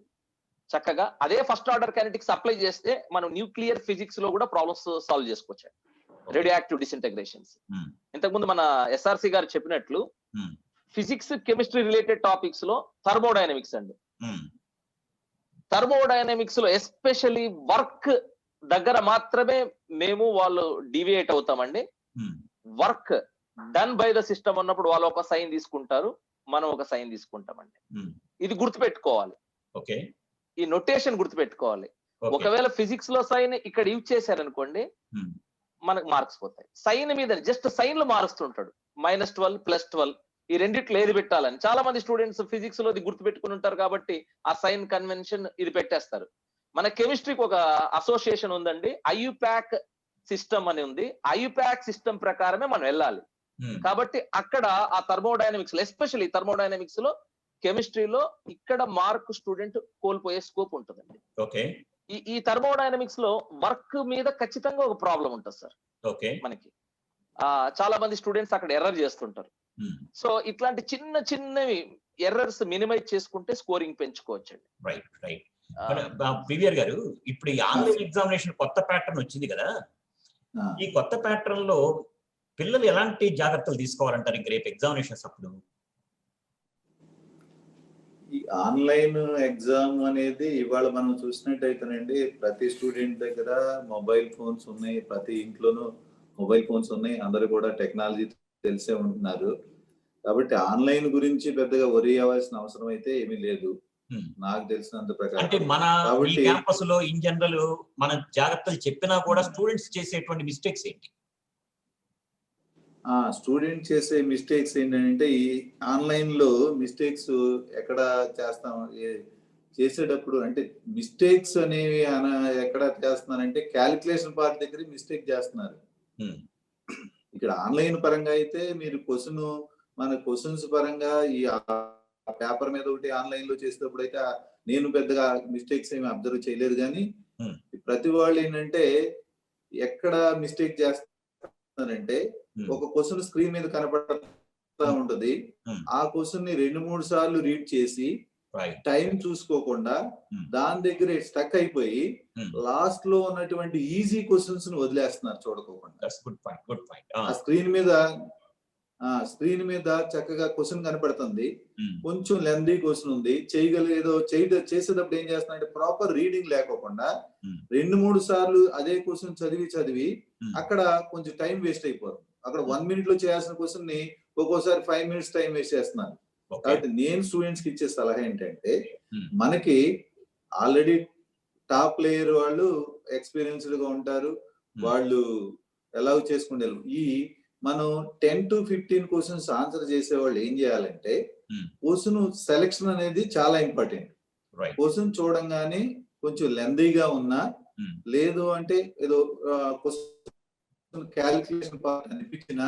చక్కగా. అదే ఫస్ట్ ఆర్డర్ కైనెటిక్స్ అప్లై చేస్తే మనం న్యూక్లియర్ ఫిజిక్స్ లో కూడా ప్రాబ్లమ్స్ సాల్వ్ చేసుకోవచ్చు. రేడియో యాక్టివ్ డిసింటగ్రేషన్స్, ఇంతకుముందు మన ఎస్ఆర్సి గారు చెప్పినట్లు ఫిజిక్స్ కెమిస్ట్రీ రిలేటెడ్ టాపిక్స్ లో థర్మోడైనమిక్స్ అండి. థర్మోడైనమిక్స్ లో ఎస్పెషల్లీ వర్క్ దగ్గర మాత్రమే మేము వాళ్ళు డివియేట్ అవుతామండి. Work done by the system అన్నప్పుడు వాళ్ళు ఒక సైన్ తీసుకుంటారు, మనం ఒక సైన్ తీసుకుంటామండి. ఇది గుర్తుపెట్టుకోవాలి, ఈ నొటేషన్ గుర్తుపెట్టుకోవాలి. ఒకవేళ ఫిజిక్స్ లో సైన్ ఇక్కడ యూజ్ చేశారనుకోండి మనకు మార్క్స్ పోతాయి. సైన్ మీద జస్ట్ సైన్లు మారుస్తుంటాడు, -12 +12 ఈ రెండిట్లో ఏది పెట్టాలని. చాలా మంది స్టూడెంట్స్ ఫిజిక్స్ లో గుర్తు పెట్టుకుని ఉంటారు కాబట్టి ఆ సైన్ కన్వెన్షన్ ఇది పెట్టేస్తారు. మన కెమిస్ట్రీకి ఒక అసోసియేషన్ ఉందండి, ఐయుపాక్ సిస్టమ్ అని ఉంది. ఐయుపాక్ సిస్టమ్ ప్రకారమే మనం వెళ్ళాలి. కాబట్టి అక్కడ ఆ థర్మోడైనమిక్స్ లో, ఎస్పెషల్లీ థర్మోడైనమిక్స్ లో, కెమిస్ట్రీలో ఇక్కడ మార్క్ స్టూడెంట్ కోల్పోయే స్కోప్ ఉంటుందండి. ఈ థర్మోడైనమిక్స్ లో వర్క్ మీద ఖచ్చితంగా ఒక ప్రాబ్లం ఉంటుంది సార్. మనకి చాలా మంది స్టూడెంట్స్ అక్కడ ఎర్రర్ చేస్తుంటారు. సో ఇట్లాంటి చిన్న చిన్నవి ఎర్రర్స్ మినిమైజ్ చేసుకుంటే స్కోరింగ్ పెంచుకోవచ్చండి. Right right. పివిఆర్ గారు, ఇప్పుడు ఈ ఆన్లైన్ ఎగ్జామినేషన్ కొత్త ప్యాటర్న్ వచ్చింది కదా, ఈ కొత్త ప్యాటర్న్ లో పిల్లలు ఎలాంటి జాగ్రత్తలు తీసుకోవాలంటారు ఇంక రేపు ఎగ్జామినేషన్స్ అప్పుడు? ఈ ఆన్లైన్ ఎగ్జామ్ అనేది ఇవాళ మనం చూసినట్టయితేనండి, ప్రతి స్టూడెంట్ దగ్గర మొబైల్ ఫోన్స్ ఉన్నాయి, ప్రతి ఇంట్లోనూ మొబైల్ ఫోన్స్ ఉన్నాయి, అందరూ కూడా టెక్నాలజీ తెలిసే ఉంటున్నారు. కాబట్టి ఆన్లైన్ గురించి పెద్దగా వరి అవ్వాల్సిన అవసరం అయితే ఏమీ లేదు నాకు తెలిసినంత ప్రకారం. అంటే మన క్యాంపస్ లో ఇన్ జనరల్ మన జాగ్రత్తలు చెప్పినా కూడా స్టూడెంట్స్ చేసేటువంటి మిస్టేక్స్ ఏంటి? స్టూడెంట్ చేసే మిస్టేక్స్ ఏంటంటే, ఈ ఆన్లైన్ లో మిస్టేక్స్ ఎక్కడ చేస్తాం చేసేటప్పుడు, అంటే మిస్టేక్స్ అనేవి ఎక్కడ చేస్తున్నారంటే క్యాలిక్యులేషన్ పార్ట్ దగ్గర మిస్టేక్ చేస్తున్నారు. ఇక్కడ ఆన్లైన్ పరంగా అయితే మీరు మన క్వశ్చన్స్ పరంగా ఈ పేపర్ మీద ఒకటి ఆన్లైన్ లో చేసేటప్పుడు అయితే నేను పెద్దగా మిస్టేక్స్ ఏమి అబ్జర్వ్ చేయలేదు. కానీ ప్రతి వాళ్ళు ఏంటంటే ఎక్కడ మిస్టేక్ చేస్తున్నారంటే, ఒక క్వశ్చన్ స్క్రీన్ మీద కనపడతా ఉంటది, ఆ క్వశ్చన్ ని 2-3 సార్లు రీడ్ చేసి టైం చూసుకోకుండా దాని దగ్గర స్టక్ అయిపోయి లాస్ట్ లో ఉన్నటువంటి ఈజీ క్వశ్చన్స్ ని వదిలేస్తున్నారు చూడకోకుండా. ఆ స్క్రీన్ మీద చక్కగా క్వశ్చన్ కనపడుతుంది, కొంచెం లెందీ క్వశ్చన్ ఉంది, చేసేటప్పుడు ఏం చేస్తున్నారంటే ప్రాపర్ రీడింగ్ లేకోకుండా 2-3 సార్లు అదే క్వశ్చన్ చదివి అక్కడ కొంచెం టైం వేస్ట్ అయిపోతుంది. అక్కడ 1 minute లో చేయాల్సిన క్వశ్చన్ ని ఒక్కోసారి 5 minutes టైం వేస్ట్ చేస్తున్నారు. కాబట్టి నేను స్టూడెంట్స్ కి ఇచ్చే సలహా ఏంటంటే, మనకి ఆల్రెడీ టాప్ లేయర్ వాళ్ళు ఎక్స్పీరియన్స్డ్ గా ఉంటారు, వాళ్ళు ఎలా చేసుకుంటారు. మనం 10 to 15 క్వశ్చన్స్ ఆన్సర్ చేసే వాళ్ళు ఏం చేయాలంటే, క్వశ్చన్ సెలెక్షన్ అనేది చాలా ఇంపార్టెంట్. క్వశ్చన్ చూడంగానే కొంచెం లెందీగా ఉన్నా, లేదు అంటే ఏదో క్వశ్చన్ క్యాలిక్యులేషన్ పార్ట్ అనిపించినా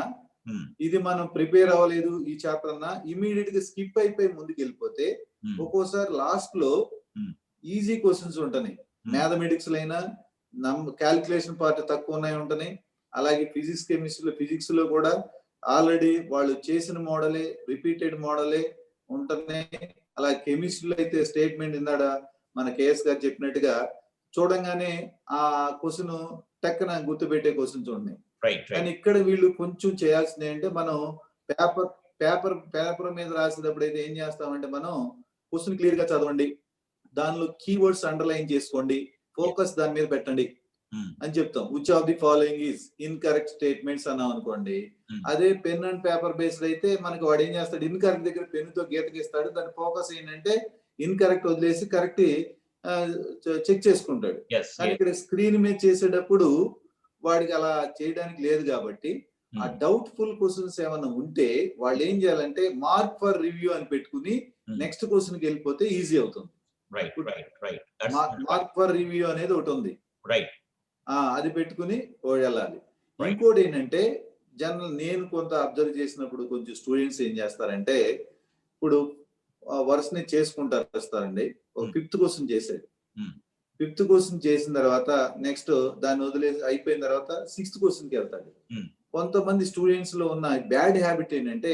ఇది మనం ప్రిపేర్ అవ్వలేదు ఈ చాప్టర్ అన్నా ఇమీడియట్ గా స్కిప్ అయిపోయి ముందుకు వెళ్ళిపోతే ఒక్కోసారి లాస్ట్ లో ఈజీ క్వశ్చన్స్ ఉంటున్నాయి. మ్యాథమెటిక్స్ అయినా క్యాలిక్యులేషన్ పార్ట్ తక్కువ ఉన్నాయి ఉంటున్నాయి. అలాగే ఫిజిక్స్ లో కూడా ఆల్రెడీ వాళ్ళు చేసిన మోడలే రిపీటెడ్ మోడలే ఉంటున్నాయి. అలాగే కెమిస్ట్రీలో అయితే స్టేట్మెంట్ ఇందాడ మన కేఎస్ గారు చెప్పినట్టుగా చూడంగానే ఆ క్వశ్చన్ టక్కన గుర్తుపెట్టే క్వశ్చన్స్ ఉన్నాయి. కానీ ఇక్కడ వీళ్ళు కొంచెం చేయాల్సింది అంటే మనం పేపర్ మీద రాసేటప్పుడు అయితే ఏం చేస్తామంటే మనం క్వశ్చన్ క్లియర్ గా చదవండి, దానిలో కీవర్డ్స్ అండర్లైన్ చేసుకోండి, ఫోకస్ దాని మీద పెట్టండి అని చెప్తాం. Which of the following is incorrect statements అన్నాం అనుకోండి. అదే పెన్ అండ్ పేపర్ బేస్డ్ అయితే మనకి వాడు ఏం చేస్తాడు, ఇన్కరెక్ట్ దగ్గర పెన్నుతో గీతకిస్తాడు, దాని ఫోకస్ ఏంటంటే ఇన్కరెక్ట్ వదిలేసి కరెక్ట్ చెక్ చేసుకుంటాడు. కానీ ఇక్కడ స్క్రీన్ మీద చేసేటప్పుడు వాడికి అలా చేయడానికి లేదు కాబట్టి ఆ డౌట్ఫుల్ క్వశ్చన్స్ ఏమైనా ఉంటే వాళ్ళు ఏం చేయాలంటే మార్క్ ఫర్ రివ్యూ అని పెట్టుకుని నెక్స్ట్ క్వశ్చన్ కి వెళ్ళిపోతే ఈజీ అవుతుంది. మార్క్ ఫర్ రివ్యూ అనేది ఒకటి ఉంది, అది పెట్టుకుని వెళ్ళాలి. ఇంకోటి ఏంటంటే జనరల్ నేను కొంత అబ్జర్వ్ చేసినప్పుడు కొంచెం స్టూడెంట్స్ ఏం చేస్తారంటే ఇప్పుడు వరుసని చేసుకుంటారు వస్తారండి. ఒక 5th క్వశ్చన్ చేశాడు, 5th క్వశ్చన్ చేసిన తర్వాత నెక్స్ట్ దాన్ని వదిలేసి అయిపోయిన తర్వాత 6th క్వశ్చన్ కి వెళ్తాడు. కొంతమంది స్టూడెంట్స్ లో ఉన్న బ్యాడ్ హ్యాబిట్ ఏంటంటే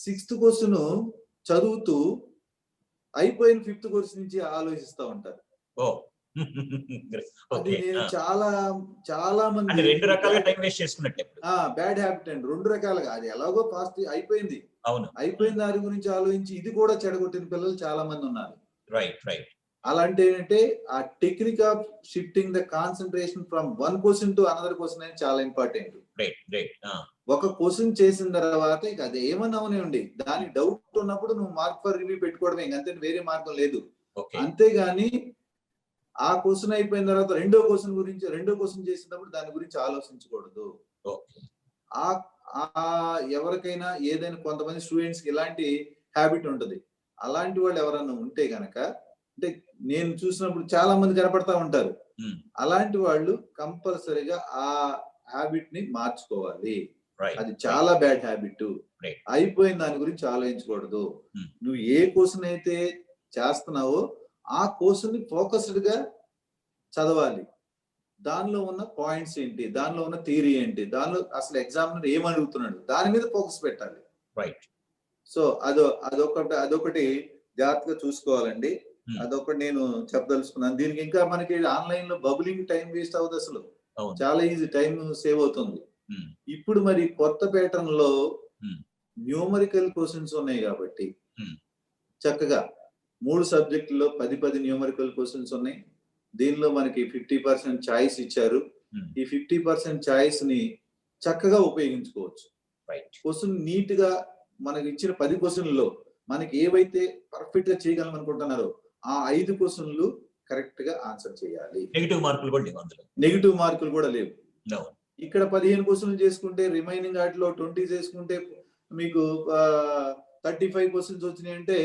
6th క్వశ్చన్ చదువుతూ అయిపోయిన 5th క్వశ్చన్ నుంచి ఆలోచిస్తూ ఉంటారు. అది నేను చాలా మంది రెండు రకాలుగా టైం వేస్ట్ చేసుకున్నట్టే బ్యాడ్ హ్యాబిట్ అండి. 2 రకాలుగా అది ఎలాగో ఫాస్ట్ అయిపోయింది, అయిపోయిన దాని గురించి ఆలోచించి ఇది కూడా చెడగొట్టిన పిల్లలు చాలా మంది ఉన్నారు. అలాంటి ఏంటంటే ఆ technique of shifting the concentration from one question to another question అనేది చాలా ఇంపార్టెంట్. ఒక క్వశ్చన్ చేసిన తర్వాత ఇక అది ఏమన్నా అవనివ్వండి, దాని డౌట్ ఉన్నప్పుడు నువ్వు మార్క్ ఫర్ రివ్యూ పెట్టుకోవడమే, అంతే, వేరే మార్గం లేదు. అంతేగాని ఆ క్వశ్చన్ అయిపోయిన తర్వాత రెండో క్వశ్చన్ చేసినప్పుడు దాని గురించి ఆలోచించకూడదు. ఎవరికైనా ఏదైనా కొంతమంది స్టూడెంట్స్ కి ఇలాంటి హ్యాబిట్ ఉంటది. అలాంటి వాళ్ళు ఎవరన్నా ఉంటే గనక, అంటే నేను చూసినప్పుడు చాలా మంది కనపడతా ఉంటారు, అలాంటి వాళ్ళు కంపల్సరీగా ఆ హ్యాబిట్ ని మార్చుకోవాలి. అది చాలా బ్యాడ్ హ్యాబిట్. అయిపోయిన దాని గురించి ఆలోచించకూడదు. నువ్వు ఏ క్వశ్చన్ అయితే చేస్తున్నావో ఆ క్వశ్చన్ ని ఫోకస్డ్ గా చదవాలి. దానిలో ఉన్న పాయింట్స్ ఏంటి, దానిలో ఉన్న థియరీ ఏంటి, దానిలో అసలు ఎగ్జామినర్ ఏం అడుగుతున్నాడు, దాని మీద ఫోకస్ పెట్టాలి. సో అదొకటి జాగ్రత్తగా చూసుకోవాలండి. అదొకటి నేను చెప్పదలుచుకున్నాను. దీనికి ఇంకా మనకి ఆన్లైన్ లో బబులింగ్ టైం వేస్ట్ అవ్వదు, అసలు చాలా ఈజీ, టైం సేవ్ అవుతుంది. ఇప్పుడు మరి కొత్త ప్యాటర్న్ లో న్యూమరికల్ క్వశ్చన్స్ ఉన్నాయి కాబట్టి చక్కగా 3 సబ్జెక్టుల్లో 10 న్యూమరికల్ క్వశ్చన్స్ ఉన్నాయి. దీనిలో మనకి 50% చాయిస్ ఇచ్చారు. ఈ 50% చాయిస్ ని చక్కగా ఉపయోగించుకోవచ్చు. క్వశ్చన్ నీట్ గా మనకి ఇచ్చిన 10 క్వశ్చన్లలో మనకి ఏవైతే పర్ఫెక్ట్ గా చేయగలం అనుకుంటున్నారో ఆ 5 క్వశ్చన్లు కరెక్ట్ గా ఆన్సర్ చేయాలి. నెగిటివ్ మార్కులు కూడా లేవు. ఇక్కడ 15 క్వశ్చన్లు చేసుకుంటే రిమైనింగ్ వాటిలో 20 చేసుకుంటే మీకు 35 క్వశ్చన్స్ వచ్చినాయి అంటే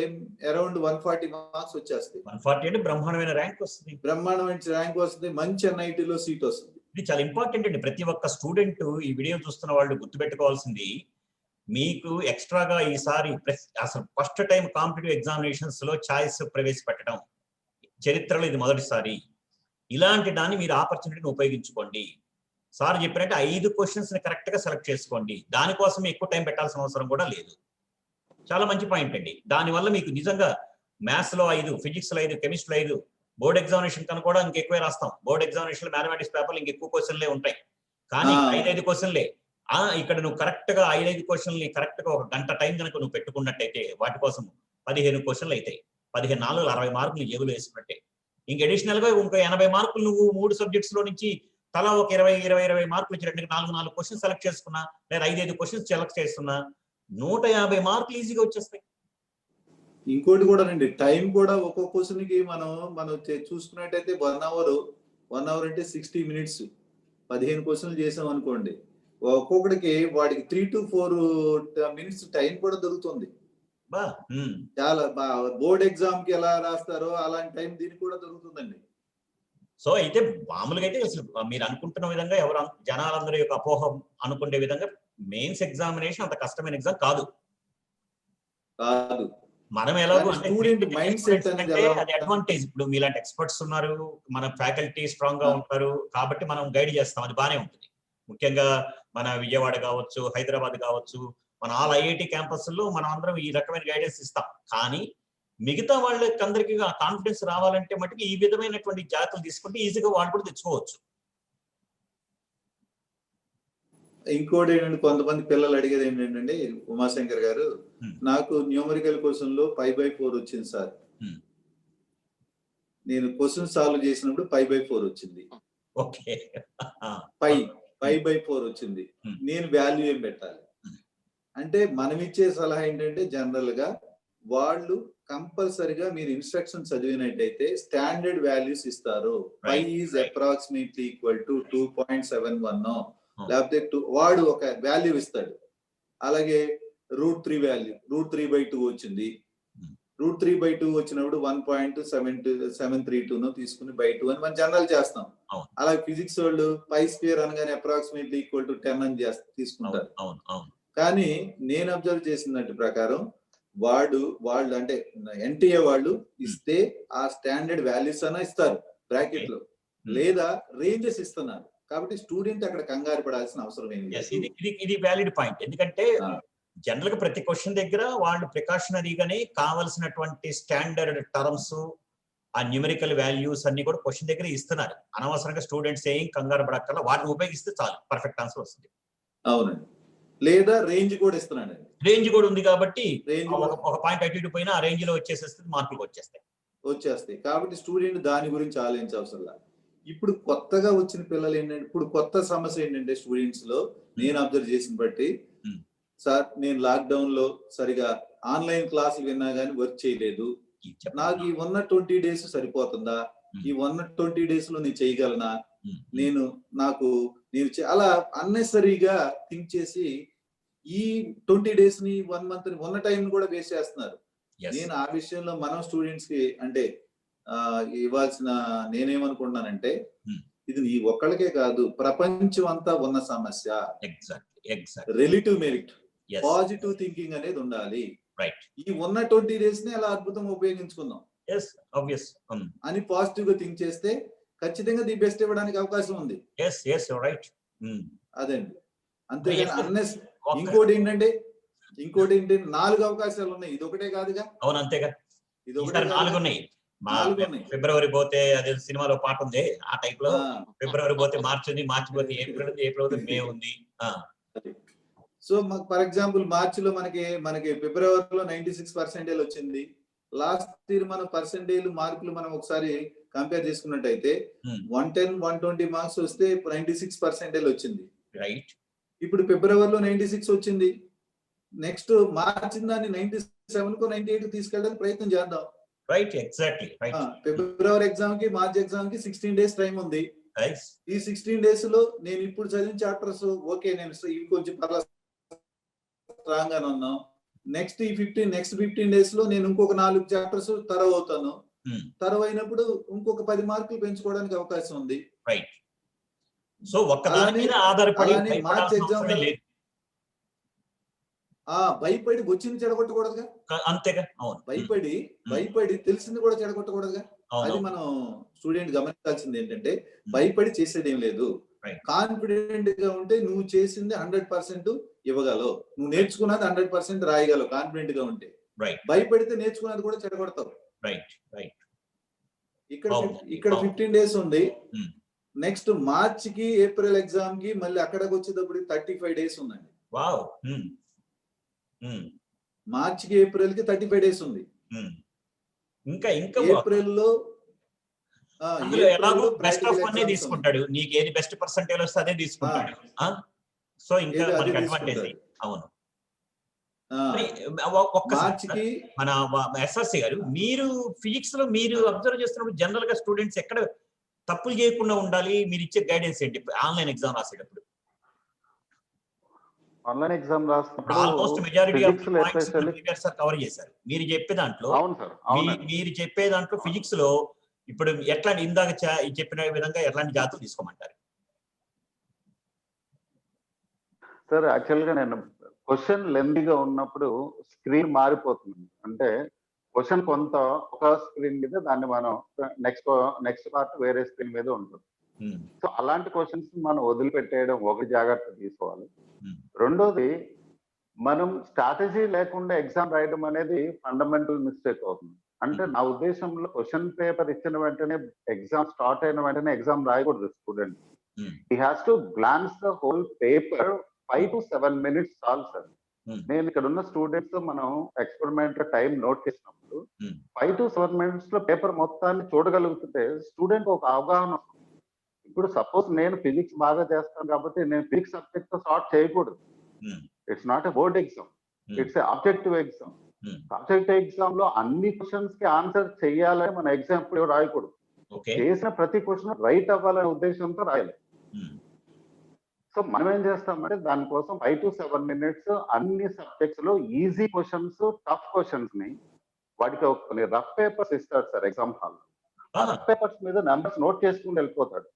అరౌండ్ 140 మార్క్స్ వచ్చేస్తాయి. 140 అంటే బ్రహ్మాండమైన ర్యాంక్ వస్తుంది, మంచి ఎన్ఐటీలో సీట్ వస్తుంది. ఇది చాలా ఇంపార్టెంట్ అండి. ప్రతి ఒక్క స్టూడెంట్ ఈ వీడియో చూస్తున్న వాళ్ళు గుర్తుపెట్టుకోవాల్సింది, మీకు ఎక్స్ట్రాగా ఈసారి అసలు ఫస్ట్ టైం కాంపిటేటివ్ ఎగ్జామినేషన్స్ లో చాయిస్ ప్రవేశపెట్టడం చరిత్రలో ఇది మొదటిసారి. ఇలాంటి దాన్ని మీరు ఆపర్చునిటీని ఉపయోగించుకోండి. సార్ చెప్పినట్టు 5 క్వశ్చన్స్ ని కరెక్ట్ గా సెలెక్ట్ చేసుకోండి. దానికోసం ఎక్కువ టైం పెట్టాల్సిన అవసరం కూడా లేదు. చాలా మంచి పాయింట్ అండి. దానివల్ల మీకు నిజంగా మ్యాథ్స్ లో 5, ఫిజిక్స్ లో 5, కెమిస్ట్రీలో 5, బోర్డ్ ఎగ్జామినేషన్ కన్నా కూడా ఇంకెక్కువే రాస్తాం. బోర్డ్ ఎగ్జామినేషన్ మ్యాథమెటిక్స్ పేపర్లు ఇంకెక్కువ క్వశ్చన్లే ఉంటాయి, కానీ 5 క్వశ్చన్లే. ఇక్కడ నువ్వు కరెక్ట్ గా 5 క్వశ్చన్లు కరెక్ట్ గా 1 గంట టైం కనుక నువ్వు పెట్టుకున్నట్టయితే వాటి కోసం 15 క్వశ్చన్లు అవుతాయి. 15 4 60 మార్కులు జేబులో వేసుకున్నట్టే. ఇంక అడిషనల్ గా ఇంకో 80 మార్కులు నువ్వు 3 సబ్జెక్ట్స్ లో నుంచి తలా ఒక 20 మార్కులు ఇచ్చినట్టు 4 క్వశ్చన్స్ సెలెక్ట్ చేసుకున్నా, లేదా 5 క్వశ్చన్స్ సెలెక్ట్ చేస్తున్నా 150 మార్కులు ఈజీగా వచ్చేస్తాయి. ఇంకోటి కూడా అండి, టైం కూడా ఒక్కొక్క క్వశ్చన్ కి మనం చూసుకున్నట్టయితే 1 అవర్ అంటే 60 మినిట్స్. 15 క్వశ్చన్లు చేసాం అనుకోండి, ఒక్కొక్కడికి వాడికి 3 to 4 మినిట్స్ టైం కూడా దొరుకుతుంది. చాలా బోర్డ్ ఎగ్జామ్ కి ఎలా రాస్తారో అలాంటి టైం దీనికి కూడా దొరుకుతుందండి. సో అయితే మామూలుగా అయితే అసలు మీరు అనుకుంటున్న విధంగా జనాలందరూ యొక్క అపోహం అనుకునే విధంగా మెయిన్స్ ఎగ్జామినేషన్ అంత కష్టమైన ఎగ్జామ్ కాదు. కాదు. మనం ఎలాగో స్టూడెంట్ మైండ్ సెట్ అనేది అది అడ్వాంటేజ్. ఇప్పుడు మీలాంటి ఎక్స్పర్ట్స్ ఉన్నారు, మన ఫ్యాకల్టీ స్ట్రాంగ్ గా ఉంటారు కాబట్టి మనం గైడ్ చేస్తాం, అది బానే ఉంటుంది. ముఖ్యంగా మన విజయవాడ కావచ్చు, హైదరాబాద్ కావచ్చు, మన ఆల్ ఐఐటి క్యాంపస్లో మనం అందరం ఈ రకమైన గైడెన్స్ ఇస్తాం. కానీ మిగతా వాళ్ళకి అందరికీ కాన్ఫిడెన్స్ రావాలంటే మటుకు ఈ విధమైనటువంటి జాగ్రత్తలు తీసుకుంటే ఈజీగా వాళ్ళు కూడా తెచ్చుకోవచ్చు. ఇంకోటి ఏంటంటే కొంతమంది పిల్లలు అడిగేది ఏంటంటే ఉమాశంకర్ గారు, నాకు న్యూమరికల్ క్వశ్చన్ లో 5/4 వచ్చింది సార్. నేను క్వశ్చన్ సాల్వ్ చేసినప్పుడు 5/4 వచ్చింది. ఓకే, 5/4 వచ్చింది. నేను వాల్యూ ఏం పెట్టాలి అంటే, మనం ఇచ్చే సలహా ఏంటంటే జనరల్ గా వాళ్ళు కంపల్సరిగా మీరు ఇన్స్ట్రక్షన్ చదివినట్టయితే స్టాండర్డ్ వాల్యూస్ ఇస్తారు. 5 ఈజ్ అప్రాక్సిమేట్లీ ఈక్వల్ టు 2.71 లేకపోతే వాడు ఒక వాల్యూ ఇస్తాడు. అలాగే √3 వాల్యూ √3/2 వచ్చింది. √3/2 వచ్చినప్పుడు 1.732 తీసుకుని /2 అని మనం జనరల్ చేస్తాం. అలాగే ఫిజిక్స్ వాళ్ళు π² అనగానే అప్రాక్సిమేట్లీ ఈక్వల్ టు 10 అని తీసుకుంటారు. కానీ నేను అబ్జర్వ్ చేసినట్టు ప్రకారం వాళ్ళు అంటే ఎన్టీఏ వాళ్ళు ఇస్తే ఆ స్టాండర్డ్ వాల్యూస్ అన్న ఇస్తారు బ్రాకెట్ లో, లేదా రేంజెస్ ఇస్తున్నారు. కాబట్టి స్టూడెంట్ అక్కడ కంగారు పడాల్సిన అవసరం ఏం లేదు. ఇది వ్యాలిడ్ పాయింట్. ఎందుకంటే జనరల్ గా ప్రతి క్వశ్చన్ దగ్గర వాళ్ళు ప్రికాషనరీగానే కావాల్సినటువంటి స్టాండర్డ్ టర్మ్స్, ఆ న్యూమరికల్ వాల్యూస్ అన్ని కూడా క్వశ్చన్ దగ్గర ఇస్తున్నారు. అనవసరంగా స్టూడెంట్స్ ఏం కంగారు పడక్కల, వాటిని ఉపయోగిస్తే చాలు పర్ఫెక్ట్ ఆన్సర్ వస్తుంది. అవునండి. లేదా రేంజ్ కూడా ఇస్తున్నాడు. రేంజ్ కూడా ఉంది కాబట్టి ఒక పాయింట్ అటు ఇటు పోయినా ఆ రేంజ్ లో వచ్చేసేస్తుంది, మార్కులు వచ్చేస్తాయి. కాబట్టి స్టూడెంట్ దాని గురించి ఆలోచించవసరం లేదు. ఇప్పుడు కొత్తగా వచ్చిన పిల్లలు ఏంటంటే, ఇప్పుడు కొత్త సమస్య ఏంటంటే స్టూడెంట్స్ లో నేను అబ్జర్వ్ చేసిన బట్టి, సార్ నేను లాక్డౌన్ లో సరిగా ఆన్లైన్ క్లాసులు విన్నా గానీ వర్క్ చేయలేదు, నాకు ఈ 120 days సరిపోతుందా, ఈ 120 days లో నేను చేయగలనా, నేను అలా అన్నెసరీగా థింక్ చేసి ఈ 20 days ని 1 month ని ఉన్న టైం కూడా వేస్ట్ చేస్తున్నారు. నేను ఆ విషయంలో మనం స్టూడెంట్స్ కి అంటే ఇవ్వాల్సిన నేనేమనుకుంటున్నానంటే, ఇది నీ ఒక్కళ్ళకే కాదు, ప్రపంచం అంతా ఉన్న సమస్య. రిలేటివ్ మెరిట్, పాజిటివ్ థింకింగ్ అనేది ఉండాలి. ఈ ఉన్న 20 days ని అలా అద్భుతంగా ఉపయోగించుకుందాం అని పాజిటివ్ గా థింక్ చేస్తే ఖచ్చితంగా ది బెస్ట్ ఇవ్వడానికి అవకాశం ఉంది. అదండి, అంతేగాని ఇంకోటి ఏంటంటే 4 అవకాశాలు ఉన్నాయి, ఇది ఒకటే కాదుగా. అవును, అంతేగా, ఇది ఒకటే 4 ఉన్నాయి. ఫిబ్రవరి పోతే అదే సినిమాలో పాట ఉంది, ఆ టైప్ లో ఫిబ్రవరి పోతే మార్చి ఉంది, మార్చి పోతే ఏప్రిల్ ఉంది, ఏప్రిల్ పోతే మే ఉంది. సో ఫర్ ఎగ్జాంపుల్ మార్చిలో మనకి ఫిబ్రవరిలో 96% వచ్చింది. లాస్ట్ ఇయర్ మన పర్సెంటేజ్ మార్కులు మనం ఒకసారి కంపేర్ చేసుకున్నట్టయితే 110, 120 మార్క్స్ వస్తే 96% వచ్చింది. ఇప్పుడు ఫిబ్రవరిలో 96 వచ్చింది. నెక్స్ట్ మార్చి దాన్ని 97 98 తీసుకెళ్ళడానికి ప్రయత్నం చేద్దాం. ఫిబ్రవరి ఎగ్జామ్ కి మార్చి ఎగ్జామ్ కి 16 days టైం ఉంది. ఈ 16 days లో నేను ఇప్పుడు చదివిన చాప్టర్స్ ఓకే, నేను ఇవి కొంచెం స్ట్రాంగ్ గానే ఉన్నాం. నెక్స్ట్ 15 days లో నేను ఇంకొక 4 చాప్టర్స్ తరవ అవుతాను. తరవ అయినప్పుడు ఇంకొక 10 మార్కులు పెంచుకోవడానికి అవకాశం ఉంది. సో ఆధారపడి మార్చి ఎగ్జామ్ భయపడి వచ్చింది చెడగొట్టకూడదుగా. అంతేగా, భయపడి తెలిసింది కూడా చెడగొట్టకూడదుగా. అది మనం స్టూడెంట్ గమనించాల్సింది ఏంటంటే, భయపడి చేసేది ఏం లేదు. కాన్ఫిడెంట్ గా ఉంటే నువ్వు చేసింది 100% ఇవ్వగలవు, నువ్వు నేర్చుకున్నది 100% రాయగలవు. కాన్ఫిడెంట్ గా ఉంటే, భయపడితే నేర్చుకున్నది కూడా చెడగొడతావు. ఇక్కడ 15 days ఉంది. నెక్స్ట్ మార్చికి ఏప్రిల్ ఎగ్జామ్ కి మళ్ళీ అక్కడికి వచ్చేటప్పుడు 35 days ఉందండి. మార్చికి ఏప్రిల్ కి 35 days ఉంది. ఇంకా ఏప్రిల్ లో ఎలాగో బెస్ట్ ఆఫ్ అనే తీసుకుంటాడు, నీకు ఏది బెస్ట్ పర్సెంటేజ్ వస్తే అదే తీసుకుంటాడు. సో ఇంకా మనకి అడ్వాంటేజ్. అవును, మార్చికి మన ఎస్ఆర్సి గారు, మీరు ఫిజిక్స్ లో మీరు అబ్జర్వ్ చేస్తున్నప్పుడు జనరల్ గా స్టూడెంట్స్ ఎక్కడ తప్పులు చేయకుండా ఉండాలి, మీరు ఇచ్చే గైడెన్స్ ఏంటి ఆన్లైన్ ఎగ్జామ్ రాసేటప్పుడు? ఆన్లైన్ ఎగ్జామ్ రాసినప్పుడు almost majority of points sir cover చేశారు. మీరు చెప్పే దాంట్లో ఫిజిక్స్ లో ఇప్పుడు ఎట్లాంటి ఇందాక చెప్పిన విధంగా ఎట్లాంటి జాగ్రత్తలు తీసుకోమంటారు? సార్ యాక్చువల్ గా నేను క్వశ్చన్ లెందీగా ఉన్నప్పుడు స్క్రీన్ మారిపోతుంది. అంటే క్వశ్చన్ కొంత ఒక స్క్రీన్ మీద దాన్ని మనం నెక్స్ట్ పార్ట్ వేరే స్క్రీన్ మీద ఉంటుంది. సో అలాంటి క్వశ్చన్స్ మనం వదిలిపెట్టేయడం ఒక జాగ్రత్త తీసుకోవాలి. రెండోది, మనం స్ట్రాటజీ లేకుండా ఎగ్జామ్ రాయడం అనేది ఫండమెంటల్ మిస్టేక్ అవుతుంది. అంటే నా ఉద్దేశంలో క్వశ్చన్ పేపర్ ఇచ్చిన వెంటనే ఎగ్జామ్ స్టార్ట్ అయిన వెంటనే ఎగ్జామ్ రాయకూడదు student. He has to glance the whole paper 5 to 7 minutes చాలు సార్. నేను ఇక్కడ ఉన్న స్టూడెంట్స్ మనం ఎక్స్పెరిమెంట్ టైం నోట్ చేసినప్పుడు 5 to 7 minutes లో పేపర్ మొత్తాన్ని చూడగలుగుతుంటే స్టూడెంట్ ఒక అవగాహన వస్తుంది. ఇప్పుడు సపోజ్ నేను ఫిజిక్స్ బాగా చేస్తాను కాబట్టి నేను ఫిజిక్స్ సబ్జెక్ట్ తో స్టార్ట్ చేయకూడదు. It's not a board exam, it's a objective exam. Objective exam లో అన్ని క్వశ్చన్స్ కి ఆన్సర్ చేయాలని మన ఎగ్జామ్ ఇప్పుడు రాయకూడదు. చేసిన ప్రతి క్వశ్చన్ రైట్ అవ్వాలనే ఉద్దేశంతో రాయాలి. సో మనం ఏం చేస్తామంటే దానికోసం 5 to 7 minutes అన్ని సబ్జెక్ట్స్ లో ఈజీ క్వశ్చన్స్, టఫ్ క్వశ్చన్స్ ని వాటికి కొన్ని రఫ్ పేపర్స్ ఇస్తాడు సార్ ఎగ్జామ్ హాల్. ఆ రఫ్ పేపర్స్ మీద నెంబర్స్ నోట్ చేసుకుని వెళ్ళిపోతాడు.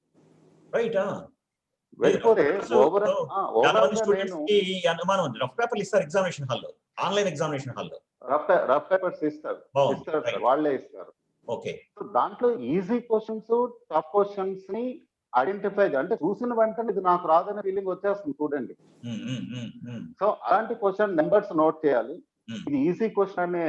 వెళ్ళిపోతే రఫ్ పేపర్స్ ఇస్తారు సార్, వాళ్ళే ఇస్తారు. సో దాంట్లో ఈజీ క్వశ్చన్స్, టఫ్ క్వశ్చన్స్ ని ఐడెంటిఫై అంటే చూసిన వెంటనే ఇది నాకు రాదనే ఫీలింగ్ వచ్చేస్తుంది స్టూడెంట్. సో అలాంటి క్వశ్చన్ నెంబర్స్ నోట్ చేయాలి. ఇది ఈజీ క్వశ్చన్ అనే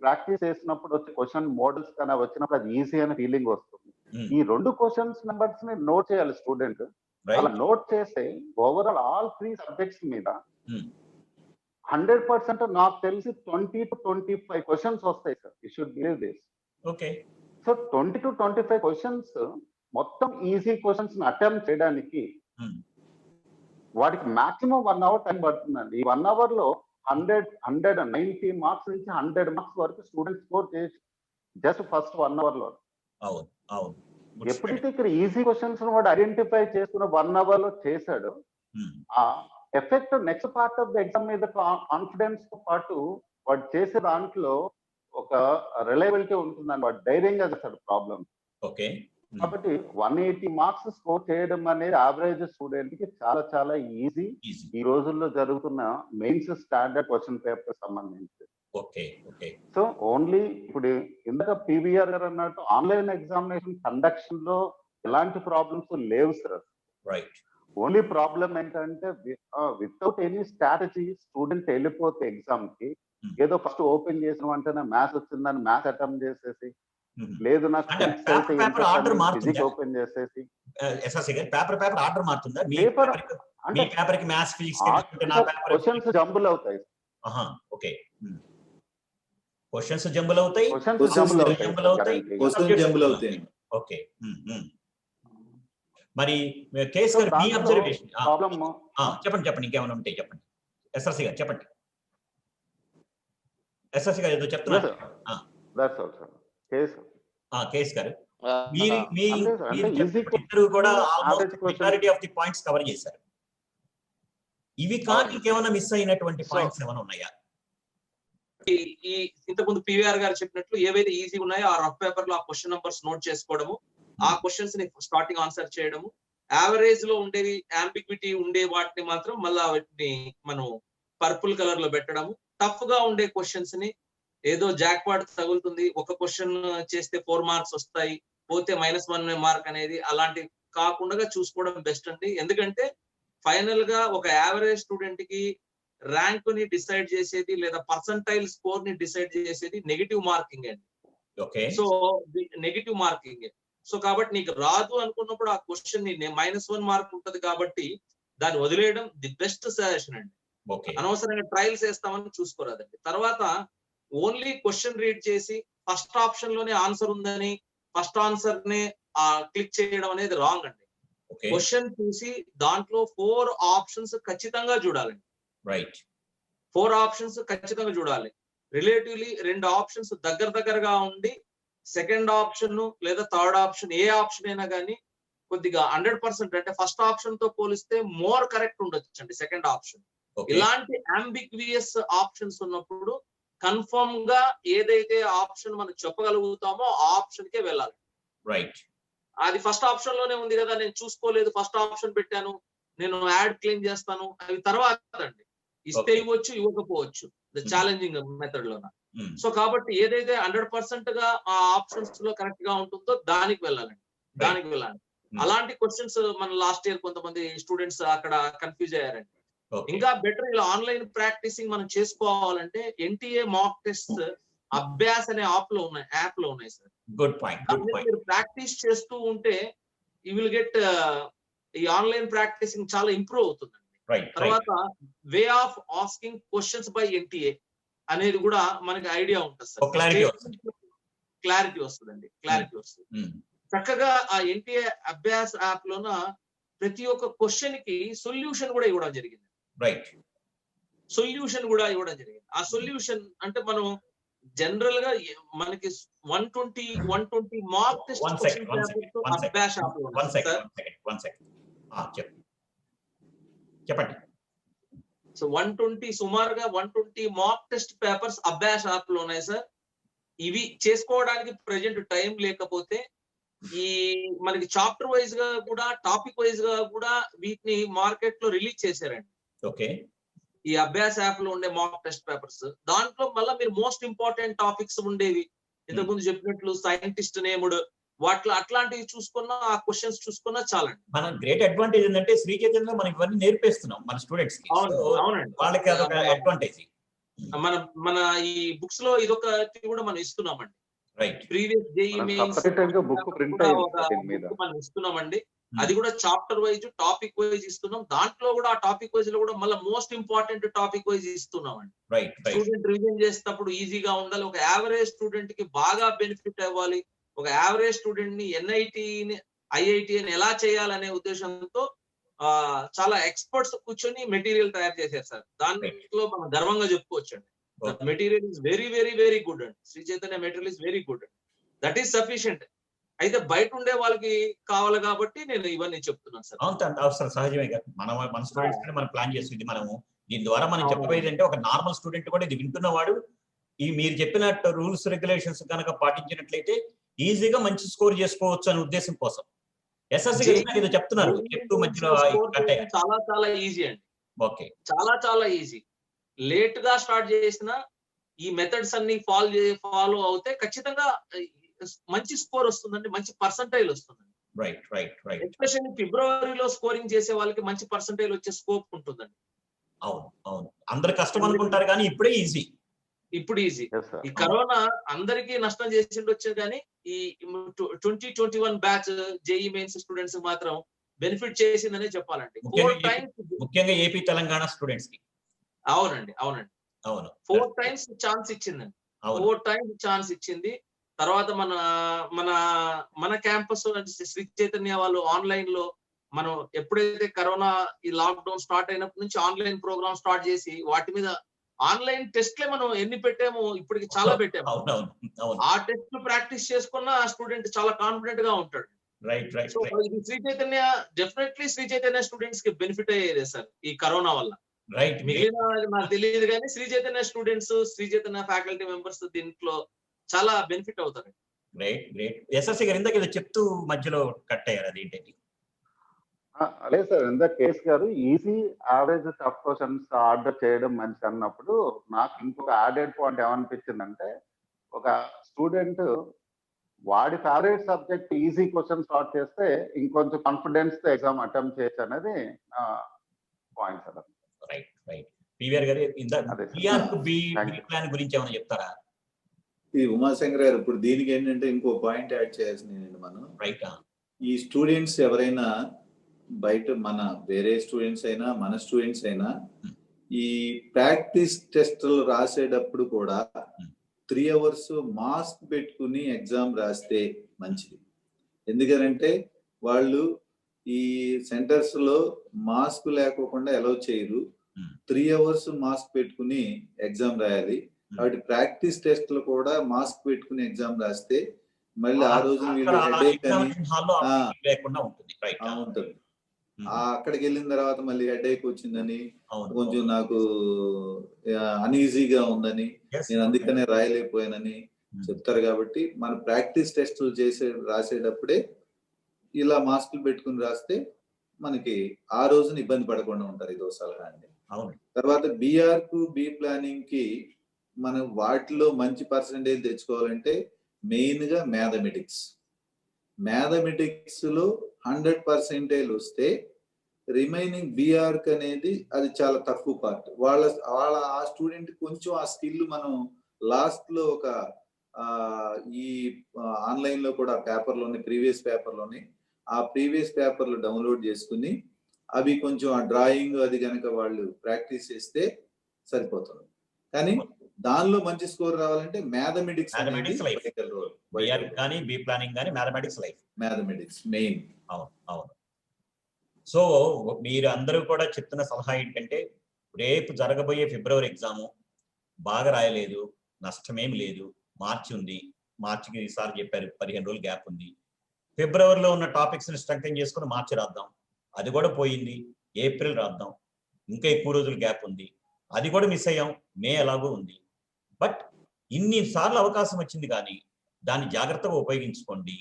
ప్రాక్టీస్ చేసినప్పుడు వచ్చే క్వశ్చన్ మోడల్స్ కన్నా వచ్చినప్పుడు అది ఈజీ అనే ఫీలింగ్ వస్తుంది. ఈ 2 క్వశ్చన్స్ నెంబర్స్ ని నోట్ చేయాలి స్టూడెంట్. అలా నోట్ చేస్తే ఓవరాల్ ఆల్ 3 సబ్జెక్ట్స్ మీద 100% నాకు తెలిసి 20 to 25 క్వశ్చన్స్ వస్తాయి sir. You should believe this. So 20 to 25 questions మొత్తం ఈజీ క్వశ్చన్స్ అటెంప్ట్ చేయడానికి వాడికి మాక్సిమం 1 hour టైం పడుతుందండి. ఈ 1 hour లో 190 మార్క్స్ నుంచి 100 మార్క్స్ వరకు స్టూడెంట్ స్కోర్ చేయొచ్చు జస్ట్ ఫస్ట్ 1 hour లో. ఎప్పుడైతే ఇక్కడ ఈజీ క్వశ్చన్స్ వాడు ఐడెంటిఫై చేసుకున్న 1 hour లో చేశాడు, ఆ effect next part of the exam మీద కాన్ఫిడెన్స్ తో పాటు వాడు చేసే దాంట్లో ఒక రిలయబిలిటీ ఉంటుందని వాడు ధైర్యంగా చేస్తాడు ప్రాబ్లం. కాబట్టి 180 మార్క్స్ స్కోర్ చేయడం అనేది యావరేజ్ స్టూడెంట్ కి చాలా చాలా ఈజీ ఈ రోజుల్లో జరుగుతున్న మెయిన్స్ స్టాండర్డ్ క్వశ్చన్ పేపర్ సంబంధించి. సో ఓన్లీ ఇప్పుడు ఇందాక పివిఆర్ గారు అన్నట్టు ఆన్లైన్ ఎగ్జామినేషన్ కండక్షన్ లో ఎలాంటి ప్రాబ్లమ్స్ లేవు సార్. ఓన్లీ ప్రాబ్లం ఏంటంటే వితౌట్ ఎనీ స్ట్రాటజీ స్టూడెంట్ వెళ్ళిపోతే ఎగ్జామ్ కి ఏదో ఫస్ట్ ఓపెన్ చేసిన వెంటనే మ్యాథ్స్ వచ్చిందని మ్యాథ్స్ అటెంప్ట్ చేసేసి, లేదు నాకు ఫిజిక్స్ ఓపెన్ చేసేసి క్వశ్చన్స్ జంబుల్ అవుతాయి. క్వశ్చన్స్ జంబుల్ అవుతాయి. మరి కేస్ గారు మీ అబ్జర్వేషన్ చెప్పండి. ఇంకేమైనా ఉంటే చెప్పండి. ఎస్ఆర్సి గారు చెప్పండి. ఎస్ఆర్సి గారు ఏదో చెప్తున్నారు. కేస్ గారు ఇద్దరు కూడా majority of the points cover చేశారు. ఇవి కానీ ఇంకేమైనా మిస్ అయినటువంటి పాయింట్స్ ఏమైనా ఉన్నాయా? ఈ ఇంతకుముందు పివిఆర్ గారు చెప్పినట్లు ఏవైతే ఈజీ ఉన్నాయో ఆ రఫ్ పేపర్ లో ఆ క్వశ్చన్ నంబర్స్ నోట్ చేసుకోవడము, ఆ క్వశ్చన్స్ ని స్టార్టింగ్ ఆన్సర్ చేయడము, యావరేజ్ లో ఉండేవి అంబిగ్విటీ ఉండే వాటిని మాత్రం మళ్ళా వాటిని మనం పర్పుల్ కలర్ లో పెట్టడము, టఫ్ గా ఉండే క్వశ్చన్స్ ని ఏదో జాక్ పాట్ తగులుతుంది, ఒక క్వశ్చన్ చేస్తే 4 మార్క్స్ వస్తాయి, పోతే -1 మార్క్ అనేది అలాంటివి కాకుండా చూసుకోవడం బెస్ట్ అండి. ఎందుకంటే ఫైనల్ గా ఒక యావరేజ్ స్టూడెంట్ కి ర్యాంక్ ని డిసైడ్ చేసేది లేదా పర్సంటైల్ స్కోర్ ని డిసైడ్ చేసేది నెగిటివ్ మార్కింగ్ అండి. So negative marking. సో కాబట్టి నీకు రాదు అనుకున్నప్పుడు ఆ క్వశ్చన్ ని -1 మార్క్ ఉంటది కాబట్టి దాన్ని వదిలేయడం ది బెస్ట్ సజెషన్ అండి. అనవసరంగా ట్రయల్స్ వేస్తామని చూసుకోరాదండి. తర్వాత ఓన్లీ క్వశ్చన్ రీడ్ చేసి ఫస్ట్ ఆప్షన్ లోనే ఆన్సర్ ఉందని ఫస్ట్ ఆన్సర్ నే క్లిక్ చేయడం అనేది రాంగ్ అండి. క్వశ్చన్ చూసి దాంట్లో 4 ఆప్షన్స్ ఖచ్చితంగా చూడాలండి. 4 ఆప్షన్స్ ఖచ్చితంగా చూడాలి. రిలేటివ్లీ 2 ఆప్షన్స్ దగ్గరగా ఉండి సెకండ్ ఆప్షన్ లేదా థర్డ్ ఆప్షన్ ఏ ఆప్షన్ అయినా కానీ కొద్దిగా 100% అంటే ఫస్ట్ ఆప్షన్ తో పోలిస్తే మోర్ కరెక్ట్ ఉండొచ్చు అండి సెకండ్ ఆప్షన్. ఇలాంటి అంబిగ్వియస్ ఆప్షన్స్ ఉన్నప్పుడు కన్ఫర్మ్ గా ఏదైతే ఆప్షన్ మనం చెప్పగలుగుతామో ఆ ఆప్షన్ కే వెళ్ళాలి. అది ఫస్ట్ ఆప్షన్ లోనే ఉంది కదా, నేను చూసుకోలేదు ఫస్ట్ ఆప్షన్ పెట్టాను, నేను యాడ్ క్లెయిమ్ చేస్తాను అవి తర్వాత అండి. ఇస్తే ఇవ్వచ్చు, ఇవ్వకపోవచ్చు, ఛాలెంజింగ్ మెథడ్ లోన. సో కాబట్టి ఏదైతే 100% గా ఆ ఆప్షన్స్ లో కరెక్ట్ గా ఉంటుందో దానికి వెళ్ళాలండి, దానికి వెళ్ళాలి. అలాంటి క్వశ్చన్స్ మన లాస్ట్ ఇయర్ కొంతమంది స్టూడెంట్స్ అక్కడ కన్ఫ్యూజ్ అయ్యారండి. ఇంకా బెటర్ ఇలా ఆన్లైన్ ప్రాక్టీసింగ్ మనం చేసుకోవాలంటే ఎన్టీఏ మాక్ టెస్ట్ అభ్యాస్ అనే యాప్ లో ఉన్నాయి సార్. Good point. మీరు ప్రాక్టీస్ చేస్తూ ఉంటే యూ విల్ గెట్ ఈ ఆన్లైన్ ప్రాక్టీసింగ్ చాలా ఇంప్రూవ్ అవుతుందండి. తర్వాత way of asking questions by NTA అనేది కూడా మనకి ఐడియా ఉంటుంది సార్. క్లారిటీ వస్తుందండి, క్లారిటీ వస్తుంది. చక్కగా ఆ ఎన్టీఏ అభ్యాస్ యాప్ లోన ప్రతి ఒక్క క్వశ్చన్ కి సొల్యూషన్ కూడా ఇవ్వడం జరిగింది. సొల్యూషన్ కూడా ఇవ్వడం జరిగింది. ఆ సొల్యూషన్ అంటే మనం జనరల్ గా మనకి 120 మార్క్ టెస్ట్ అభ్యాస్ యాప్ లో చెప్పండి. సో 120 సుమారుగా 120 mark test papers Abhyas app లో ఉన్నాయి సార్. ఇవి చేసుకోవడానికి ప్రెజెంట్ టైం లేకపోతే ఈ మనకి చాప్టర్ వైజ్ గా కూడా టాపిక్ వైజ్ గా కూడా వీటిని మార్కెట్ లో రిలీజ్ చేశారండి. ఓకే, ఈ అభ్యాస్ యాప్ లో ఉండే మాక్ టెస్ట్ పేపర్స్. దాంట్లో మళ్ళీ మీరు మోస్ట్ ఇంపార్టెంట్ టాపిక్స్ ఉండేవి, ఇంతకు ముందు చెప్పినట్లు సైంటిస్ట్ నేముడు వాటిలో అట్లాంటివి చూసుకున్నా, ఆ క్వశ్చన్స్ చూసుకున్నా చాలండి. మన గ్రేట్ అడ్వాంటేజ్ ఏంటంటే శ్రీ చైతన్యలో మనం ఇవన్నీ నేర్పిస్తున్నాం మన స్టూడెంట్స్ కి. అవునండి, వాళ్ళకి అదొక అడ్వాంటేజ్. మన ఈ బుక్స్ లో ఇదొకటి కూడా మనం ఇస్తున్నామండి. Previous JEE mains book print మనం ఇస్తున్నామండి. అది కూడా చాప్టర్ వైజ్ టాపిక్ వైజ్ ఇస్తున్నాం. దాంట్లో కూడా ఆ టాపిక్ వైజ్ లో కూడా మళ్ళీ మోస్ట్ ఇంపార్టెంట్ టాపిక్ వైజ్ ఇస్తున్నామండి. స్టూడెంట్ రివిజన్ చేసేటప్పుడు ఈజీగా ఉండాలి, ఒక యావరేజ్ స్టూడెంట్ కి బాగా బెనిఫిట్ అవ్వాలి, ఒక యావరేజ్ స్టూడెంట్ ని ఎన్ఐటి ఐఐటి అని ఎలా చేయాలనే ఉద్దేశంతో చాలా ఎక్స్పర్ట్స్ కూర్చొని మెటీరియల్ తయారు చేశారు సార్. దాంట్లో మనం గర్వంగా చెప్పుకోవచ్చు అండి. Material is very very very good అండి. Sri Chaitanya material is very good అండి. That is sufficient. అయితే బయట ఉండే వాళ్ళకి కావాలి కాబట్టి నేను ఇవన్నీ చెప్తున్నాను సార్. అవసరం సహజమే కదా. మన స్టూడెంట్స్ మనం ప్లాన్ చేస్తుంది మనము. దీని ద్వారా మనం చెప్పబోయేది అంటే ఒక నార్మల్ స్టూడెంట్ కూడా ఇది వింటున్నవాడు ఈ మీరు చెప్పినట్టు రూల్స్ రెగ్యులేషన్స్ కనుక పాటించినట్లయితే ఈజీగా మంచి స్కోర్ చేసుకోవచ్చు అనే ఉద్దేశం కోసం ఎస్ఎస్సి ఏదో చెప్తున్నారు. చాలా చాలా ఈజీ అండి. ఓకే, చాలా చాలా ఈజీ. లేట్ గా స్టార్ట్ చేసిన ఈ మెథడ్స్ అన్ని ఫాలో అవుతే ఖచ్చితంగా మంచి స్కోర్ వస్తుందండి, మంచి పర్సంటైల్ వస్తుందండి. ఎస్పెషల్లీ ఫిబ్రవరిలో స్కోరింగ్ చేసే వాళ్ళకి మంచి పర్సంటైల్ వచ్చే స్కోప్ ఉంటుందండి. అవును, అందరు కష్టం అనుకుంటారు కానీ ఇప్పుడు ఈజీ. ఈ కరోనా అందరికీ నష్టం చేసిండొచ్చు కానీ ఈ 2021 బ్యాచ్ జేఈఈ మెయిన్స్ స్టూడెంట్స్ మాత్రం బెనిఫిట్ చేసిందనే చెప్పాలండి. 4 టైమ్స్ ముఖ్యంగా ఏపీ తెలంగాణ స్టూడెంట్స్ కి. అవును 4 టైమ్స్ ఛాన్స్ ఇచ్చిందండి. 4 టైమ్స్ ఛాన్స్ ఇచ్చింది. తర్వాత మన క్యాంపస్ శ్రీ చైతన్య వాళ్ళు ఆన్లైన్ లో మనం ఎప్పుడైతే కరోనా ఈ లాక్డౌన్ స్టార్ట్ అయినప్పటి నుంచి ఆన్లైన్ ప్రోగ్రామ్ స్టార్ట్ చేసి వాటి మీద ఆన్లైన్ టెస్ట్లే మనం ఎన్ని పెట్టాము ఇప్పటికి చాలా పెట్టాము. ఆ టెస్ట్ ప్రాక్టీస్ చేసుకున్న ఆ స్టూడెంట్ చాలా కాన్ఫిడెంట్ గా ఉంటాడు. సో ఇది శ్రీ చైతన్య డెఫినెట్లీ శ్రీ చైతన్య స్టూడెంట్స్ కి బెనిఫిట్ అయ్యేదే సార్ ఈ కరోనా వల్ల. మిగిలిన నాకు తెలియదు కానీ Sri Chaitanya students, Sri Chaitanya faculty members దీంట్లో చాలా బెనిఫిట్ అవుతారు. ఎస్ఎస్సి గారు ఇందాక చెప్తూ మధ్యలో కట్ అయ్యారు, అదేంటి? లేదు సార్, ఇందాక కేఎస్ గారు easy average tough questions order చేయడం మంచి అన్నప్పుడు నాకు ఇంకొక యాడెడ్ పాయింట్ ఏమనిపించిందంటే, ఒక స్టూడెంట్ వాడి favourite subject easy question start చేస్తే ఇంకొంచెం కాన్ఫిడెన్స్ తో ఎగ్జామ్ అటెంప్ట్ చేయొచ్చు అనేది పాయింట్ సార్. పివిఆర్ గారు ప్లాన్ గురించి ఏమైనా చెప్తారా? ఈ ఉమాశంకర్ గారు ఇప్పుడు దీనికి ఏంటంటే ఇంకో పాయింట్ యాడ్ చేయాల్సింది మనం. ఈ స్టూడెంట్స్ ఎవరైనా బయట మన వేరే స్టూడెంట్స్ అయినా మన స్టూడెంట్స్ అయినా ఈ ప్రాక్టీస్ టెస్టులు రాసేటప్పుడు కూడా 3 hours మాస్క్ పెట్టుకుని ఎగ్జామ్ రాస్తే మంచిది. ఎందుకంటే వాళ్ళు ఈ సెంటర్స్ లో మాస్క్ లేకోకుండా అలౌ చేయరు. 3 hours మాస్క్ పెట్టుకుని ఎగ్జామ్ రాయాలి. కాబట్టి ప్రాక్టీస్ టెస్ట్లు కూడా మాస్క్ పెట్టుకుని ఎగ్జామ్ రాస్తే మళ్ళీ ఆ రోజు వీళ్ళు హెడేక్ అని ఉంటుంది. అక్కడికి వెళ్ళిన తర్వాత మళ్ళీ హెడేక్ వచ్చిందని, కొంచెం నాకు అన్ఈజీగా ఉందని, నేను అందుకనే రాయలేకపోయానని చెప్తారు. కాబట్టి మన ప్రాక్టీస్ టెస్టులు రాసేటప్పుడే ఇలా మాస్కులు పెట్టుకుని రాస్తే మనకి ఆ రోజున ఇబ్బంది పడకుండా ఉంటారు. ఇదో సలహా అండి. అవును. తర్వాత BR కు బి ప్లానింగ్ కి మనం వాటిలో మంచి పర్సెంటేజ్ తెచ్చుకోవాలంటే మెయిన్ గా మ్యాథమెటిక్స్ లో 100% వస్తే రిమైనింగ్ BR కి అనేది అది చాలా తక్కువ పార్ట్. వాళ్ళ ఆ స్టూడెంట్ కొంచెం ఆ స్కిల్ మనం లాస్ట్ లో ఒక ఈ ఆన్లైన్ లో కూడా పేపర్లోని ప్రీవియస్ పేపర్లు డౌన్లోడ్ చేసుకుని అవి కొంచెం ఆ డ్రాయింగ్ అది కనుక వాళ్ళు ప్రాక్టీస్ చేస్తే సరిపోతుంది. కానీ దానిలో మంచి స్కోర్ రావాలంటే మ్యాథమెటిక్స్ మెయిన్. అవును. సో మీరు అందరూ కూడా చెప్తున్న సలహా ఏంటంటే, రేపు జరగబోయే ఫిబ్రవరి ఎగ్జాము బాగా రాయలేదు, నష్టమేమి లేదు. మార్చి ఉంది, మార్చికి ఈసారి చెప్పారు 15 రోజులు గ్యాప్ ఉంది. ఫిబ్రవరిలో ఉన్న టాపిక్స్ ని స్ట్రెంగ్తెన్ చేసుకుని మార్చి రాద్దాం. అది కూడా పోయింది, ఏప్రిల్ రాద్దాం. ఇంకా ఎక్కువ రోజులు గ్యాప్ ఉంది, అది కూడా మిస్ అయ్యాం. మే ఎలాగో ఉంది. బట్ ఇన్నిసార్లు అవకాశం వచ్చింది కానీ దాన్ని జాగ్రత్తగా ఉపయోగించుకోండి.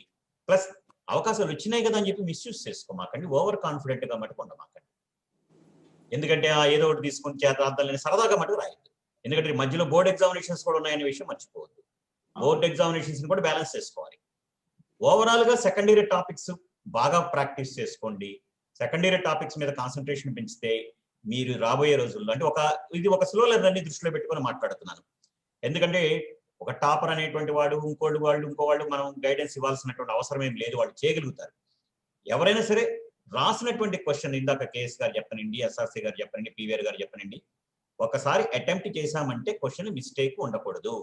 ప్లస్ అవకాశాలు వచ్చినాయి కదా అని చెప్పి మిస్యూజ్ చేసుకోమాకండి. ఓవర్ కాన్ఫిడెంట్ గా మటుకు ఉండమాకండి. ఎందుకంటే ఏదో ఒకటి తీసుకొని చేద్దాం సరదాగా మటుకు రాయద్దు. ఎందుకంటే మధ్యలో బోర్డ్ ఎగ్జామినేషన్స్ కూడా ఉన్నాయనే విషయం మర్చిపోవద్దు. బోర్డ్ ఎగ్జామినేషన్స్ కూడా బ్యాలెన్స్ చేసుకోవాలి. ఓవరాల్ గా సెకండరీ టాపిక్స్ బాగా ప్రాక్టీస్ చేసుకోండి. సెకండరీ టాపిక్స్ మీద కాన్సన్ట్రేషన్ పెంచితే మీరు రాబోయే రోజుల్లో అంటే ఇది ఒక స్లో లెర్నర్ ని దృష్టిలో పెట్టుకొని మాట్లాడుతున్నాను. ఎందుకంటే ఒక టాపర్ అనేటువంటి వాడు ఇంకో వాళ్ళు మనం గైడెన్స్ ఇవ్వాల్సినటువంటి అవసరం ఏం లేదు. వాళ్ళు చేయగలుగుతారు. ఎవరైనా సరే రాసినటువంటి క్వశ్చన్, ఇందాక కేఎస్ గారు చెప్పనండి, SRC గారు చెప్పనండి, PVR గారు చెప్పనండి, ఒకసారి అటెంప్ట్ చేశామంటే క్వశ్చన్ మిస్టేక్ ఉండకూడదు.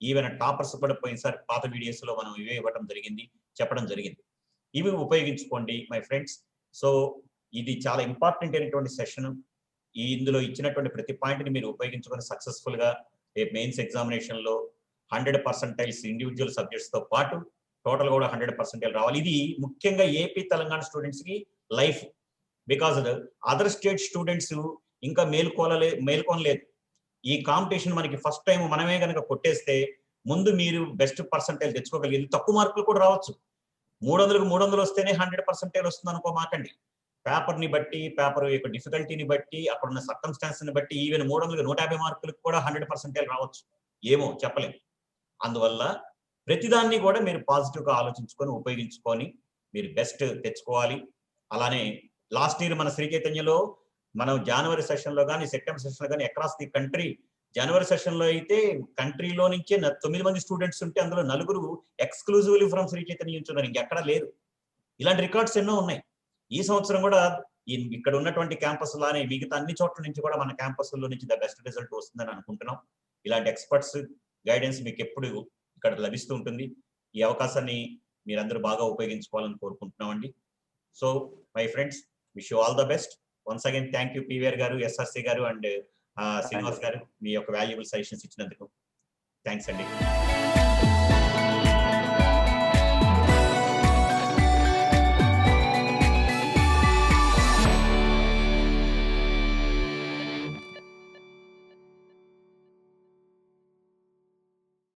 ఈవెన్ టాపర్స్ కూడా పోయినసారి పాత వీడియోస్ లో మనం ఇవే ఇవ్వడం జరిగింది, చెప్పడం జరిగింది. ఇవి ఉపయోగించుకోండి మై ఫ్రెండ్స్. సో ఇది చాలా ఇంపార్టెంట్ అయినటువంటి సెషన్. ఇందులో ఇచ్చినటువంటి ప్రతి పాయింట్ ని మీరు ఉపయోగించుకొని సక్సెస్ఫుల్ గా రేపు మెయిన్స్ ఎగ్జామినేషన్ లో 100% ఇండివిజువల్ సబ్జెక్ట్స్ తో పాటు టోటల్ కూడా 100% రావాలి. ఇది ముఖ్యంగా ఏపీ తెలంగాణ స్టూడెంట్స్ కి life. Because other state students ఇంకా మేల్కొనలేదు. ఈ కాంపిటీషన్ మనకి ఫస్ట్ టైం మనమే కనుక కొట్టేస్తే ముందు మీరు బెస్ట్ పర్సంటేజ్ తెచ్చుకోగలిగేది. తక్కువ మార్కులు కూడా రావచ్చు. 300కు 300 వస్తేనే 100% వస్తుంది అనుకోమాకండి. పేపర్ని బట్టి, పేపర్ యొక్క డిఫికల్టీని బట్టి, అక్కడ ఉన్న సర్కమ్స్టాన్స్ ని బట్టి ఈవెన్ 300కు 150 మార్కులకు కూడా 100% రావచ్చు. ఏమో చెప్పలేము. అందువల్ల ప్రతిదాన్ని కూడా మీరు పాజిటివ్ గా ఆలోచించుకొని ఉపయోగించుకొని మీరు బెస్ట్ తెచ్చుకోవాలి. అలానే లాస్ట్ ఇయర్ మన శ్రీ చైతన్యలో మనం జనవరి సెషన్ లో కానీ సెప్టెంబర్ సెషన్ లో కానీ across the country, January session లో అయితే కంట్రీలో నుంచే 9 మంది స్టూడెంట్స్ ఉంటే అందులో 4 ఎక్స్క్లూజివ్లీ ఫ్రమ్ శ్రీ చైతన్య నుంచి ఉన్నారు. ఇంకెక్కడా లేరు. ఇలాంటి రికార్డ్స్ ఎన్నో ఉన్నాయి. ఈ సంవత్సరం కూడా ఇక్కడ ఉన్నటువంటి క్యాంపస్ లానే మిగతా అన్ని చోట్ల నుంచి కూడా మన క్యాంపస్ లో నుంచి ద బెస్ట్ రిజల్ట్ వస్తుందని అనుకుంటున్నాం. ఇలాంటి ఎక్స్పర్ట్స్ గైడెన్స్ మీకు ఎప్పుడు ఇక్కడ లభిస్తూ ఉంటుంది. ఈ అవకాశాన్ని మీరందరూ బాగా ఉపయోగించుకోవాలని కోరుకుంటున్నామండి. So my friends, wish you all the best. Once again thank you PVR గారు, SRC గారు అండ్ శ్రీనివాస్ గారు, మీ యొక్క వాల్యుబుల్ సజెషన్స్ ఇచ్చినందుకు థ్యాంక్స్ అండి.